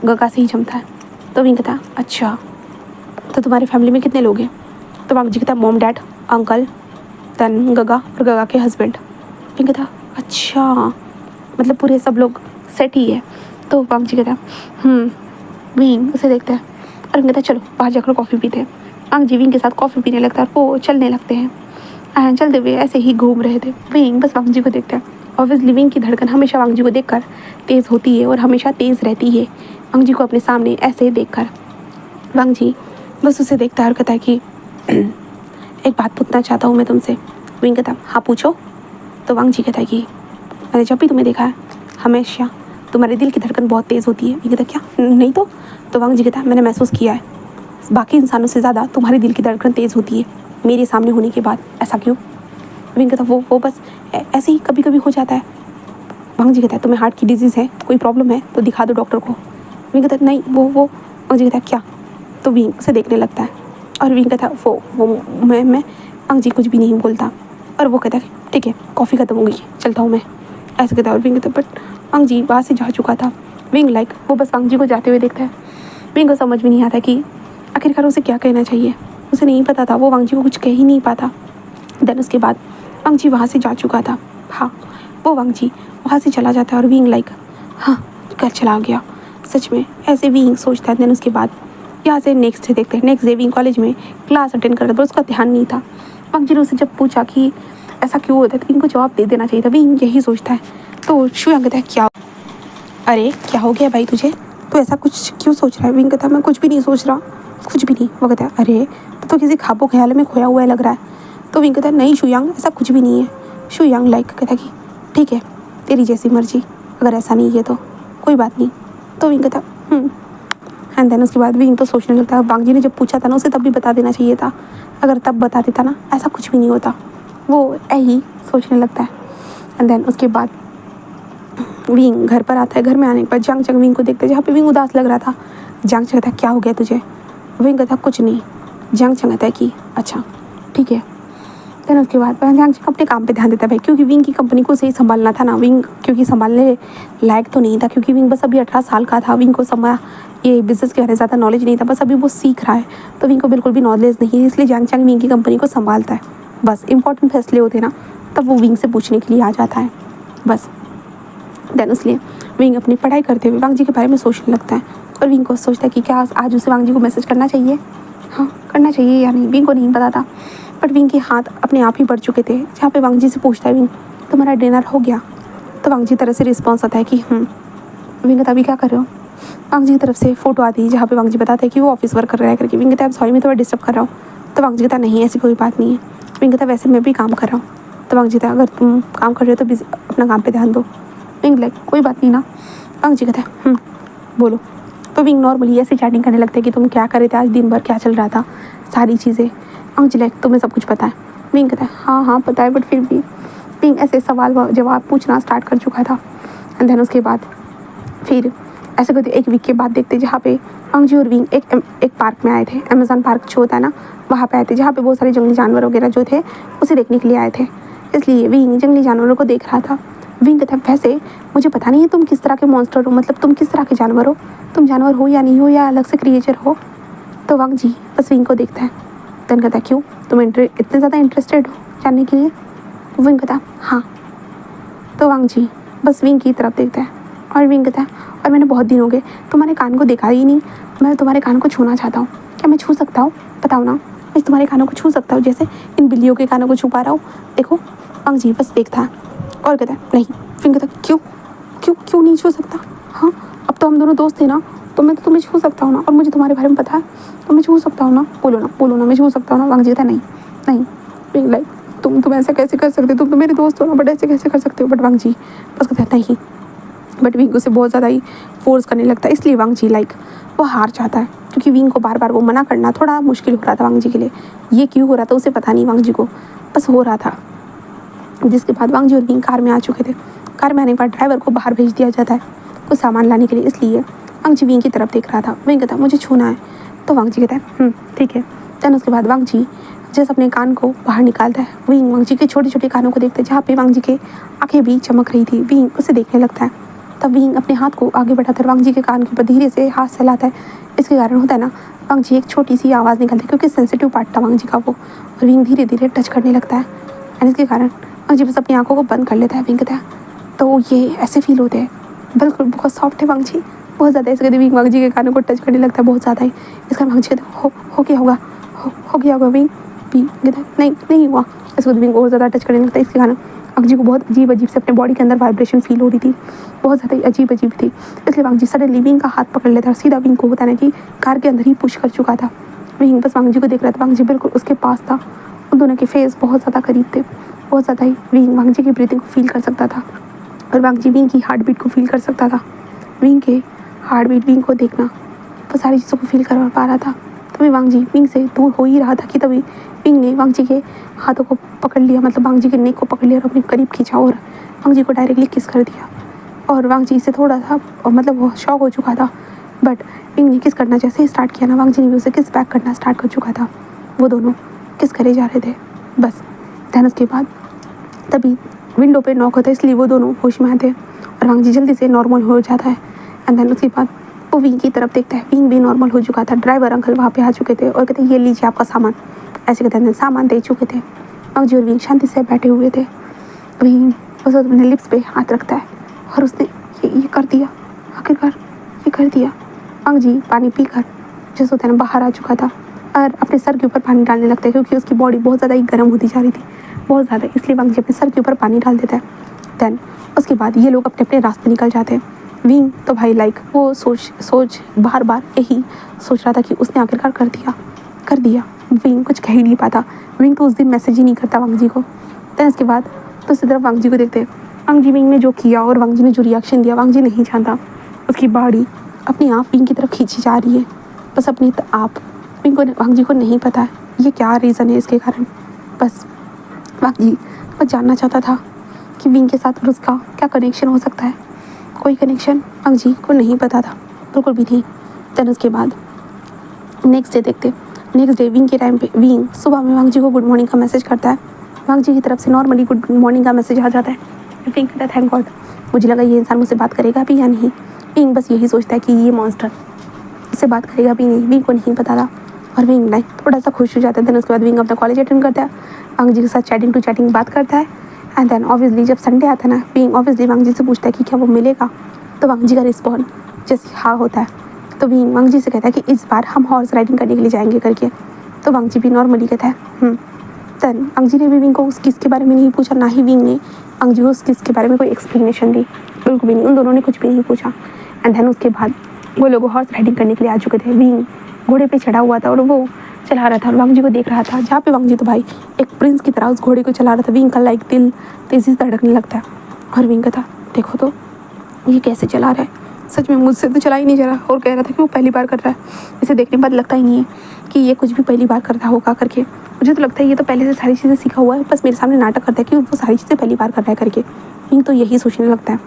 गगा से ही जमता है। तो विंग कहता है अच्छा, तो तुम्हारी फैमिली में कितने लोग हैं। तो वांग जी कहता है मॉम डैड अंकल देन गगा और गगा के हस्बैंड। विंग कहता है अच्छा, मतलब पूरे सब लोग सेट ही है। तो वांग जी कहता है विंग उसे देखता है और विंग कहता है चलो बाहर जाकर कॉफ़ी पीते हैं। वांग जी विंग के साथ कॉफ़ी पीने लगता है और वो चलने लगते हैं। चलते हुए ऐसे ही घूम रहे थे। विंग बस वांग जी को देखता है। ऑब्वियसली विंग की धड़कन हमेशा वांग जी को देखकर तेज़ होती है और हमेशा तेज़ रहती है वांग जी को अपने सामने ऐसे देखकर। वांग जी बस उसे देखता है और कहता है कि एक बात पूछना चाहता हूँ मैं तुमसे। विंग कहता है हाँ पूछो। तो वांग जी कहता है कि मैंने जब भी तुम्हें देखा है हमेशा तुम्हारे दिल की धड़कन बहुत तेज़ होती है। विंग कहता है क्या नहीं तो वांग जी कहता है मैंने महसूस किया है बाकी इंसानों से ज़्यादा तुम्हारी दिल की धड़कन तेज़ होती है मेरे सामने होने के बाद, ऐसा क्यों। विंग कहता है वो बस ऐसे ही कभी कभी हो जाता है। वांग जी कहता है तुम्हें हार्ट की डिजीज़ है, कोई प्रॉब्लम है तो दिखा दो डॉक्टर को। विंग कहता है नहीं वो वांग जी कहता है क्या। तो विंग उसे देखने लगता है और विंग कहता है वो मैं वांग जी कुछ भी नहीं बोलता और वो कहता है ठीक है कॉफ़ी ख़त्म हो गई चलता हूँ मैं, ऐसे कहता है। और विंग कहता है बट वांग जी वहाँ से जा चुका था। विंग लाइक वो बस वांग जी को जाते हुए देखता है। विंग को समझ में नहीं आता कि आखिरकार उसे क्या कहना चाहिए, उसे नहीं पता था, वो वांग जी को कुछ कह ही नहीं पाता। देन उसके बाद वांग जी वहाँ से जा चुका था। हाँ वो वांग जी वहाँ से चला जाता है और विंग लाइक हाँ घर चला गया सच में, ऐसे विंग सोचता है। देन उसके बाद यहाँ से नेक्स्ट डे देखते हैं। नेक्स्ट डे विंग कॉलेज में क्लास अटेंड करता पर उसका ध्यान नहीं था। वांग जी ने उससे जब पूछा कि ऐसा क्यों होता है तो विंग को जवाब दे देना चाहिए था। विंग यही सोचता है। तो शुयांग कहता है क्या अरे क्या हो गया भाई तुझे, तो ऐसा कुछ क्यों सोच रहा है। विंग कहता है मैं कुछ भी नहीं सोच रहा, कुछ भी नहीं। वो कहता है अरे तो किसी ख्वाबो ख्याल में खोया हुआ है लग रहा है। तो विंग कहता है नहीं शुयांग ऐसा कुछ भी नहीं है। शुयांग लाइक कहता है कि ठीक है तेरी जैसी मर्जी, अगर ऐसा नहीं है तो कोई बात नहीं। तो विंग कहता एंड देन उसके बाद विंग तो सोचने लगता है वांग जी ने जब पूछा था ना उसे तब भी बता देना चाहिए था, अगर तब बता देता ना ऐसा कुछ भी नहीं होता। वो यही सोचने लगता है। एंड देन उसके बाद विंग घर पर आता है। घर में आने के बाद जांग चंग विंग को देखता है जहाँ पे विंग उदास लग रहा था। जांग चंग कहता है क्या हो गया तुझे। विंग कहता कुछ नहीं। जांग चंग कहता है कि अच्छा ठीक है। देन उसके बाद जांग चंग अपने काम पे ध्यान देता है भाई, क्योंकि विंग की कंपनी को सही संभालना था ना। विंग क्योंकि संभालने लायक तो नहीं था, क्योंकि विंग बस अभी 18 साल का था। विंग को ये बिज़नेस के बारे में ज़्यादा नॉलेज नहीं था, बस अभी वो सीख रहा है। तो विंग को बिल्कुल भी नॉलेज नहीं है, इसलिए जांग चंग विंग की कंपनी को संभालता है। बस इंपॉर्टेंट फैसले होते ना तब वो विंग से पूछने के लिए आ जाता है बस। देन इसलिए विंग अपनी पढ़ाई करते हुए वांग जी के बारे में सोचने लगता है और विंग को सोचता है कि क्या आज उसे वांग जी को मैसेज करना चाहिए, हाँ करना चाहिए या नहीं। विंग को नहीं पता था बट विंग के हाथ अपने आप ही बढ़ चुके थे। जहाँ पे वांग जी से पूछता है विंग तुम्हारा डिनर हो गया। तो वांग जी तरफ से रिस्पॉन्स आता है कि विंग कहता अभी क्या कर रहे हो। वांग जी की तरफ से फ़ोटो आती है जहाँ पे वांग जी बताते हैं कि वो ऑफिस वर्क कर रहा है करके। विंग कहता है सॉरी मैं थोड़ा डिस्टर्ब कर रहा हूँ। तो वांग जी कहता नहीं ऐसी कोई बात नहीं है। विंग कहता वैसे मैं भी काम कर रहा हूँ। तो वांग जी कहता अगर तुम काम कर रहे हो तो अपना काम पे ध्यान दो। विंग लाइक कोई बात नहीं ना। वांग जी कहता है बोलो। तो विंग नॉर्मली ऐसे चैटिंग करने लगते हैं कि तुम क्या कर रहे थे आज दिन भर, क्या चल रहा था, सारी चीज़ें। वांग जी लाइक तुम्हें सब कुछ पता है। विंग कहता है हाँ पता है बट फिर भी। विंग ऐसे सवाल जवाब पूछना स्टार्ट कर चुका था। एंड देन उसके बाद फिर ऐसे करते एक वीक के बाद देखते जहाँ पे वांग जी और विंग एक पार्क में आए थे, अमेजन पार्क जो होता है ना वहाँ पे आए थे, जहाँ पे बहुत सारे जंगली जानवर वगैरह जो थे उसे देखने के लिए आए थे। इसलिए विंग जंगली जानवरों को देख रहा था। विंग कहता है वैसे मुझे पता नहीं है तुम किस तरह के मॉन्स्टर हो, मतलब तुम किस तरह के जानवर हो, तुम जानवर हो या नहीं हो या अलग से क्रिएचर हो। तो वांग जी बस विंग को देखता है। देन कहता है क्यों तुम इतने ज़्यादा इंटरेस्टेड हो जानने के लिए। विंग कहता है हाँ। तो वांग जी बस विंग की तरफ देखता है और विंग कहता है और मैंने बहुत दिन हो गए तुम्हारे कान को देखा ही नहीं, मैं तुम्हारे कान को छूना चाहता हूँ, क्या मैं छू सकता हूँ, बताओ ना, मैं तुम्हारे कानों को छू सकता हूँ जैसे इन बिल्लियों के कानों को छू पा रहा हूँ, देखो। वांग जी बस देखता है और कहता है नहीं। विंग कहता है क्यों क्यों क्यों नहीं छू सकता, हाँ अब तो हम दोनों दोस्त थे ना, तो मैं तो तुम्हें छू सकता हूँ ना, और मुझे तुम्हारे बारे में पता है तो मैं छू सकता हूँ ना, बोलो ना मैं छू सकता हूँ ना। वांग जी कहता है नहीं नहीं। विंग लाइक तुम ऐसा कैसे कर सकते हो, तुम तो मेरे दोस्त हो ना, बट ऐसे कैसे कर सकते हो। बट वांग जी बस कहता है नहीं। बट विंग उसे बहुत ज़्यादा ही फोर्स करने लगता है, इसलिए वांग जी लाइक वो हार जाता है, क्योंकि विंग को बार बार वो मना करना थोड़ा मुश्किल हो रहा था वांग जी के लिए। ये क्यों हो रहा था उसे पता नहीं वांग जी को, बस हो रहा था। जिसके बाद वांग जी और विंग कार में आ चुके थे। कार में आने के बाद ड्राइवर को बाहर भेज दिया जाता है कुछ सामान लाने के लिए, इसलिए वांग जी विंग की तरफ देख रहा था। विंग कहता मुझे छूना है, तो वांग जी कहता है ठीक है। देन उसके बाद वांग जी जैसे अपने कान को बाहर निकालता है, विंग वांग जी के छोटे छोटे कानों को देखता है जहाँ पे वांग जी के आंखें भी चमक रही थी। विंग उसे देखने लगता है। तब विंग अपने हाथ को आगे बढ़ाकर वांग जी के कान के ऊपर धीरे से हाथ सहलाता है। इसके कारण होता है ना वांग जी एक छोटी सी आवाज़ निकलती है, क्योंकि सेंसिटिव पार्ट था वांग जी का वो, और विंग धीरे धीरे टच करने लगता है। एंड इसके कारण वांग जी बस अपनी आंखों को बंद कर लेता है। विंग कहता है तो ये ऐसे फील होते हैं, बिल्कुल बहुत सॉफ्ट है वांग जी, बहुत ज़्यादा। इसके बाद विंग वांग जी के कानों को टच करने लगता है बहुत ज़्यादा ही। इसका वांग जी कहता है हो गया होगा, हो गया होगा विंग। कहता है नहीं हुआ। इसके बाद विंग और ज़्यादा टच करने लगता है। इसके कारण वांग जी को बहुत अजीब से अपने बॉडी के अंदर वाइब्रेशन फील हो रही थी, बहुत ज़्यादा ही अजीब थी। इसलिए वांग जी सडनली विंग का हाथ पकड़ लेता है और सीधा विंग को होता है ना कि कार के अंदर ही पुश कर चुका था। विंग बस वांग जी को देख रहा था, वांग जी बिल्कुल उसके पास था, उन दोनों के फेस बहुत ज़्यादा करीब थे, बहुत ज़्यादा ही। विंग वांग जी की ब्रीथिंग को फील कर सकता था और वांग जी विंग की हार्ट बीट को फील कर सकता था। विंग के हार्ट बीट विंग को देखना, वो सारी चीज़ों को फील कर पा रहा था। तभी वांग जी विंग से दूर हो ही रहा था कि तभी विंग ने वांग जी के हाथों को पकड़ लिया, मतलब वांग जी के नेक को पकड़ लिया और अपने करीब खींचा और वांग जी को डायरेक्टली किस कर दिया। और वांग जी से थोड़ा सा मतलब वो शॉक हो चुका था, बट विंग ने किस करना जैसे ही स्टार्ट किया ना, वांग जी ने भी उसे किस बैक करना स्टार्ट कर चुका था। वो दोनों किस करे जा रहे थे बस। दैन उसके बाद तभी विंडो पे नॉक होता है, इसलिए वो दोनों होश में आते हैं और वांग जी जल्दी से नॉर्मल हो जाता है। एंड देन उसके बाद वो विंग की तरफ देखता है, विंग भी नॉर्मल हो चुका था। ड्राइवर अंकल वहाँ पे आ चुके थे और कहते हैं ये लीजिए आपका सामान, ऐसे कहते हैं सामान दे चुके थे। वांग जी और विंग शांति से बैठे हुए थे। विंग बस अपने लिप्स पे हाथ रखता है और उसने ये कर दिया, आखिरकार ये कर दिया। वांग जी पानी पीकर जैसे होता है ना बाहर आ चुका था और अपने सर के ऊपर पानी डालने लगता है, क्योंकि उसकी बॉडी बहुत ज़्यादा ही गर्म होती जा रही थी, बहुत ज़्यादा, इसलिए वांग जी अपने सर के ऊपर पानी डाल देता है। देन उसके बाद ये लोग अपने अपने रास्ते निकल जाते हैं। विंग तो भाई लाइक वो सोच बार बार यही सोच रहा था कि उसने आखिरकार कर दिया। विंग कुछ कह ही नहीं पाता। विंग तो उस दिन मैसेज ही नहीं करता वांग जी को। देन इसके बाद दूसरी तरफ वांग जी को देखते हैं। वांग जी विंग ने जो किया और वांग जी ने जो रिएक्शन दिया, वांग जी नहीं जानता। उसकी बॉडी अपनी आप विंग की तरफ खींची जा रही है, बस अपनी आप। वांग जी को नहीं पता है ये क्या रीज़न है इसके कारण। बस वांग जी बस जानना चाहता था कि विंग के साथ और उसका क्या कनेक्शन हो सकता है। कोई कनेक्शन वांग जी को नहीं पता था, बिल्कुल भी नहीं। देन उसके बाद नेक्स्ट डे विंग के टाइम पे विंग सुबह में वांग जी को गुड मॉर्निंग का मैसेज करता है। वांग जी की तरफ से नॉर्मली गुड मॉर्निंग का मैसेज आ जाता है। विंग कहता है थैंक गॉड, मुझे लगा ये इंसान मुझसे बात करेगा भी या नहीं। विंग बस यही सोचता है कि ये मॉन्स्टर उससे बात करेगा भी नहीं, विंग को नहीं पता था। और विंग लाइक थोड़ा सा खुश हो जाता है। देन उसके बाद विंग अपना कॉलेज अटेंड करता है, वांग जी के साथ चैटिंग बात करता है। एंड देन ऑब्वियसली जब संडे आता है ना, विंग ऑब्वियसली वांग जी से पूछता है कि क्या वो मिलेगा, तो वांग जी का रिस्पॉन्ड जैसे हाँ होता है। तो विंग वांग जी से कहता है कि इस बार हम हॉर्स राइडिंग करने के लिए जाएंगे करके। तो वांग जी भी नॉर्मली कहता है देन वांग जी ने भी विंग को उस किस के बारे में नहीं पूछा, ना ही विंग ने वांग जी को उस किस के बारे में कोई एक्सप्लेनेशन दी, बिल्कुल भी नहीं। उन दोनों ने कुछ भी नहीं पूछा। एंड देन उसके बाद वो लोग हॉर्स राइडिंग करने के लिए आ चुके थे। विंग घोड़े पे चढ़ा हुआ था और वो चला रहा था और वांग जी को देख रहा था, जहाँ पे वांग जी तो भाई एक प्रिंस की तरह उस घोड़े को चला रहा था। विंग का लाइक दिल तेज़ी से धड़कने लगता है और विंग का था देखो तो ये कैसे चला रहा है, सच में मुझसे तो चला ही नहीं जा रहा। और कह रहा था कि वो पहली बार कर रहा है, इसे देखने के बाद लगता ही नहीं है कि ये कुछ भी पहली बार कर रहा होगा करके। मुझे तो लगता है ये तो पहले से सारी चीज़ें सीखा हुआ है, बस मेरे सामने नाटक करता है कि वो सारी चीज़ें पहली बार कर रहा है करके। विंग तो यही सोचने लगता है।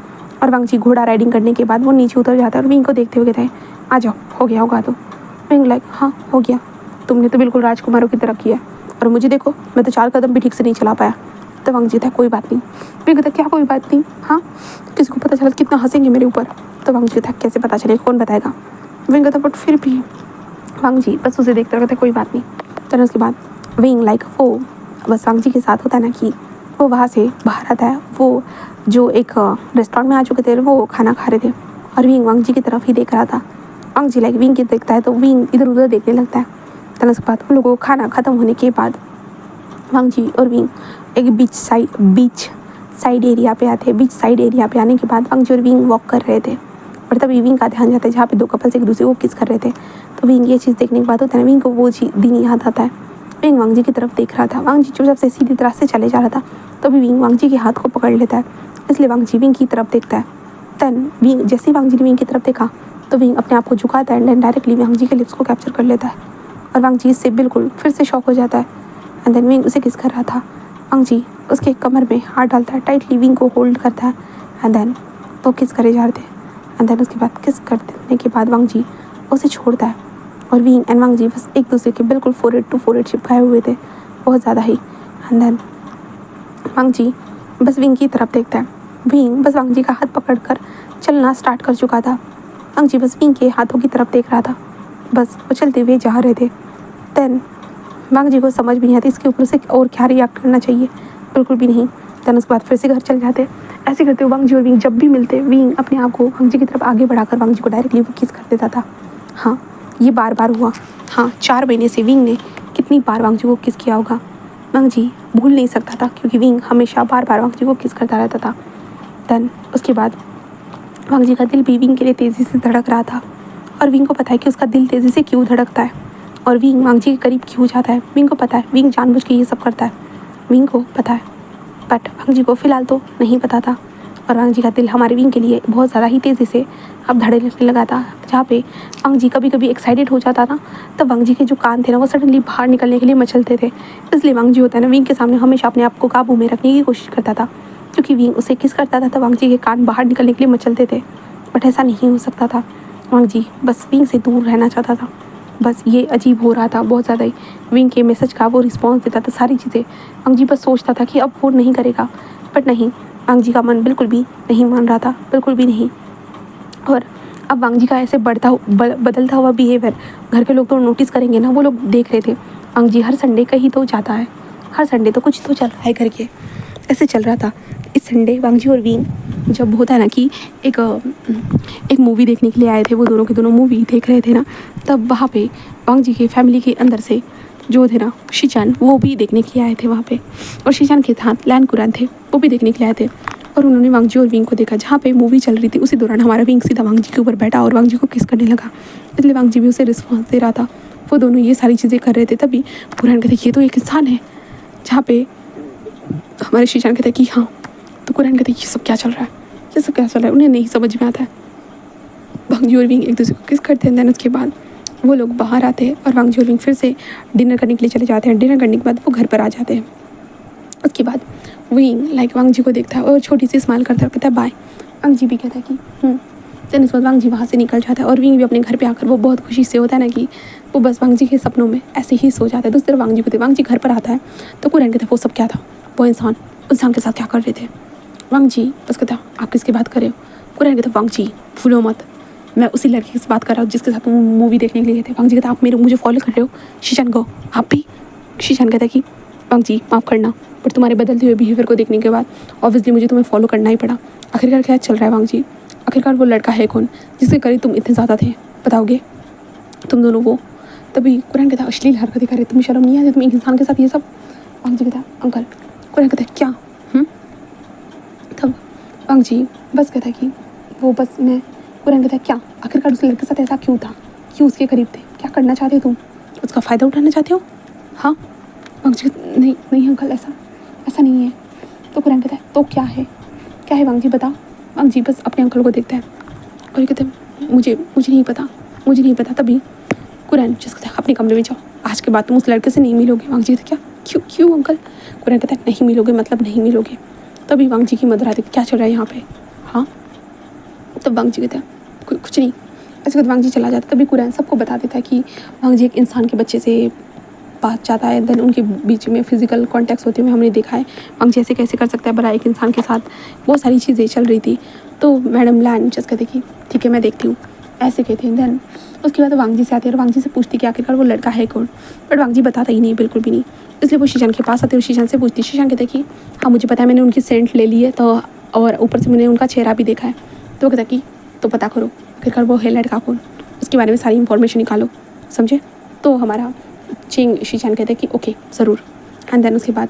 और वांग जी घोड़ा राइडिंग करने के बाद वो नीचे उतर जाता है और विंग को देखते हुए कहता है, आ जाओ, हो गया होगा तो। विंग लाइक, हाँ हो गया, तुमने तो बिल्कुल राजकुमारों की तरह किया, और मुझे देखो, मैं तो 4 कदम भी ठीक से नहीं चला पाया। तो वांग जी था, कोई बात नहीं। विंग कहता, क्या कोई बात नहीं, हाँ किसी को पता चला कितना हंसेंगे मेरे ऊपर। तो वांग जी था, कैसे पता चलेगा, कौन बताएगा। विंग कहता, बट फिर भी। वांग जी बस उसे देखते रहते, कोई बात नहीं। तो उसके बाद विंग लाइक वो बस वांग जी के साथ होता है ना कि वो वहाँ से बाहर आता है। वो जो एक रेस्टोरेंट में आ चुके थे, वो खाना खा रहे थे और विंग वांग जी की तरफ ही देख रहा था। वांग जी लाइक विंग की देखता है तो विंग इधर उधर देखने लगता है। तो उसके बाद उन लोगों को खाना ख़त्म होने के बाद वांग जी और विंग एक बीच साइड एरिया पे आते हैं। बीच साइड एरिया पे आने के बाद वांग जी और विंग वॉक कर रहे थे और तभी विंग का ध्यान जाता है जहाँ पे 2 कपल्स एक दूसरे को किस कर रहे थे। तो विंग ये चीज़ देखने के बाद होता है ना, विंग को वो दिन याद आता है। विंग वांग जी की तरफ देख रहा था। वांग जी चुपचाप से सीधी तरह से चले जा रहा था, तभी विंग वांग जी के हाथ को पकड़ लेता है। इसलिए वांग जी विंग की तरफ देखता है। देन विंग जैसे ही वांग जी ने विंग की तरफ देखा तो विंग अपने आप को झुकाता है एंड डायरेक्टली वांग जी के लिप्स को कैप्चर कर लेता है और वांग जी इससे बिल्कुल फिर से शॉक हो जाता है। एंड देन विंग उसे किस कर रहा था। वांग जी उसके कमर में हाथ डालता है, टाइटली विंग को होल्ड करता है एंड देन वो किस करे जा रहे थे। एंड देन उसके बाद किस कर देने के बाद वांग जी उसे छोड़ता है और विंग एंड वांग जी बस एक दूसरे के बिल्कुल फोरहेड टू फोरहेड चिपकाए हुए थे, बहुत ज़्यादा ही। एंड देन वांग जी बस विंग की तरफ देखता है। विंग बस वांग जी का हाथ पकड़कर चलना स्टार्ट कर चुका था। वांग जी बस विंग के हाथों की तरफ देख रहा था, बस वो चलते हुए जा रहे थे। देन वांग जी को समझ भी नहीं आती इसके ऊपर से और क्या रिएक्ट करना चाहिए, बिल्कुल भी नहीं। देन उसके बाद फिर से घर चल जाते। ऐसे करते हुए वांग जी और विंग जब भी मिलते, विंग अपने आप को वांग जी की तरफ आगे बढ़ाकर वांग जी को डायरेक्टली वो किस कर देता था। हाँ ये बार बार हुआ। हाँ 4 महीने से विंग ने कितनी बार वांग जी को किस किया होगा, वांग जी भूल नहीं सकता था क्योंकि विंग हमेशा बार बार वांग जी को किस करता रहता था। देन उसके बाद वांग जी का दिल भी विंग के लिए तेज़ी से धड़क रहा था और विंग को पता है कि उसका दिल तेज़ी से क्यों धड़कता है और विंग वांग जी के करीब क्यों जाता है। विंग को पता है, विंग जानबूझ के ये सब करता है, विंग को पता है, बट वांग जी को फ़िलहाल तो नहीं पता था। और वांग जी का दिल हमारे विंग के लिए बहुत ज़्यादा ही तेज़ी से अब धड़कने लगा था। जहाँ पे वांग जी कभी कभी एक्साइटेड हो जाता ना, तब वांग जी के जो कान थे ना वो सडनली बाहर निकलने के लिए मचलते थे। इसलिए वांग जी होता है ना, विंग के सामने हमेशा अपने आप को काबू में रखने की कोशिश करता था। क्योंकि विंग उसे किस करता था तो वांग जी के कान बाहर निकलने के लिए मचलते थे, बट ऐसा नहीं हो सकता था। वांग जी बस विंग से दूर रहना चाहता था। बस ये अजीब हो रहा था बहुत ज़्यादा ही। विंग के मैसेज का वो रिस्पॉन्स देता था, सारी चीज़ें। वांग जी बस सोचता था कि अब वो नहीं करेगा, बट नहीं, वांग जी का मन बिल्कुल भी नहीं मान रहा था, बिल्कुल भी नहीं। और अब वांग जी का ऐसे बदलता हुआ बिहेवियर घर के लोग तो नोटिस करेंगे ना, वो लोग देख रहे थे। वांग जी हर संडे कहीं तो जाता है, हर संडे तो कुछ तो चल रहा है करके ऐसे चल रहा था। इस संडे वांग जी और विंग जब होता है ना कि एक मूवी देखने के लिए आए थे, वो दोनों के दोनों मूवी देख रहे थे ना, तब वहाँ पे वांग जी के फैमिली के अंदर से जो थे ना शीचान, वो भी देखने के लिए आए थे वहाँ पे। और शीचान के साथ लैन कुरान थे, वो भी देखने के लिए आए थे। और उन्होंने वांग जी और विंग को देखा जहाँ पे मूवी चल रही थी। उसी दौरान हमारा विंग सीधा वांग जी के ऊपर बैठा और वांग जी को किस करने लगा, इसलिए वांग जी भी उसे रिस्पॉन्स दे रहा था। वो दोनों ये सारी चीज़ें कर रहे थे, तभी कुरान कहते ये तो एक इंसान है। जहाँ पे हमारे शीचान कहते कि हाँ, तो कुरान कहते ये सब क्या चल रहा है, ये सब क्या चल रहा है, उन्हें नहीं समझ में आता है। वांग जी और विंग एक दूसरे को किस करते हैं। देन उसके बाद वो लोग बाहर आते हैं और वांग जी और विंग फिर से डिनर करने के लिए चले जाते हैं। डिनर करने के बाद वो घर पर आ जाते हैं। उसके बाद विंग लाइक वांग जी को देखता है और छोटी सी स्माइल करता है, कहता है बाय। वांग जी भी कहता है कि देन इस बाद वांग जी वहाँ से निकल जाता है और विंग भी अपने घर पे आकर वो बहुत खुशी से होता है ना कि वो बस वांग जी के सपनों में ऐसे ही सो जाता है। दूसरी तरफ वांग जी को वांग जी घर पर आता है तो कुरान कहता है वो सब क्या था, वो इंसान के साथ क्या कर रहे थे। वांग जी बस कहता है आप किसकी बात कर रहे हो। कुरान कहता है वांग जी भूलो मत, मैं उसी लड़की से बात कर रहा हूँ जिसके साथ तुम मूवी देखने के लिए गए थे। वांग जी कहता है आप मुझे फॉलो कर रहे हो। शीशान को आप भी। शीशान कहता है कि वांग जी माफ़ करना, पर तुम्हारे बदलते हुए बिहेवियर को देखने के बाद ऑब्वियसली मुझे तुम्हें फॉलो करना ही पड़ा। आखिरकार क्या चल रहा है वांग जी, आखिरकार वो लड़का है कौन जिसके करीब तुम इतने ज़्यादा थे, बताओगे तुम दोनों वो। तभी कुरान कहता है अश्लील हरकतें करे, तुम्हें शर्म नहीं आती, तुम एक इंसान के साथ ये सब। वांग जी कहता है अंकल। कुरान कहता है क्या। तब वांग जी बस कहता है कि वो बस मैं। कुरान कहता है क्या, आखिरकार उस लड़के के साथ ऐसा क्यों था, क्यों उसके करीब थे, क्या करना चाहते हो तुम, उसका फ़ायदा उठाना चाहते हो। हाँ वांग जी नहीं नहीं अंकल, ऐसा नहीं है। तो कुरान कहता है तो क्या है वांग जी बता। वांग जी बस अपने अंकल को देखता है और कहते हैं मुझे नहीं पता। तभी कुरान जिस कहता है अपने कमरे में जाओ, आज के बाद तुम उस लड़के से नहीं मिलोगे। वांग जी कहते क्या, क्यों क्यों अंकल? कुरैन कहता है नहीं मिलोगे मतलब नहीं मिलोगे। तभी वांग जी की मदर आती है, क्या चल रहा है यहाँ पे? हाँ, तब वांग जी कहते हैं कुछ नहीं। ऐसे वांग जी चला जाता है। तभी कुरैन सबको बता देता है कि वांग जी एक इंसान के बच्चे से पास जाता है, देन उनके बीच में फिजिकल कॉन्टैक्ट होते हुए हमने देखा है। वांग जी ऐसे कैसे कर सकता है भला एक इंसान के साथ? बहुत सारी चीज़ें चल रही थी। तो मैडम लैन जस्ट कहते कि ठीक है मैं देखती हूँ, ऐसे कहते हैं। देन उसके बाद वांग जी से आती है और वांग जी से पूछती कि आखिरकार वो लड़का है कौन। बट वांग जी बताता ही नहीं, बिल्कुल भी नहीं। इसलिए वो शीशान के पास आते और शीशान से पूछती। शीशान कहते कि हाँ मुझे पता है, मैंने उनकी सेंट ले ली है, तो और ऊपर से मैंने उनका चेहरा भी देखा है। तो वो कहता कि तो पता करो आखिरकार वो है लड़का कौन, उसके बारे में सारी इंफॉर्मेशन निकालो, समझे? तो हमारा चिंग शीशान कहते हैं कि ओके ज़रूर। एंड देन उसके बाद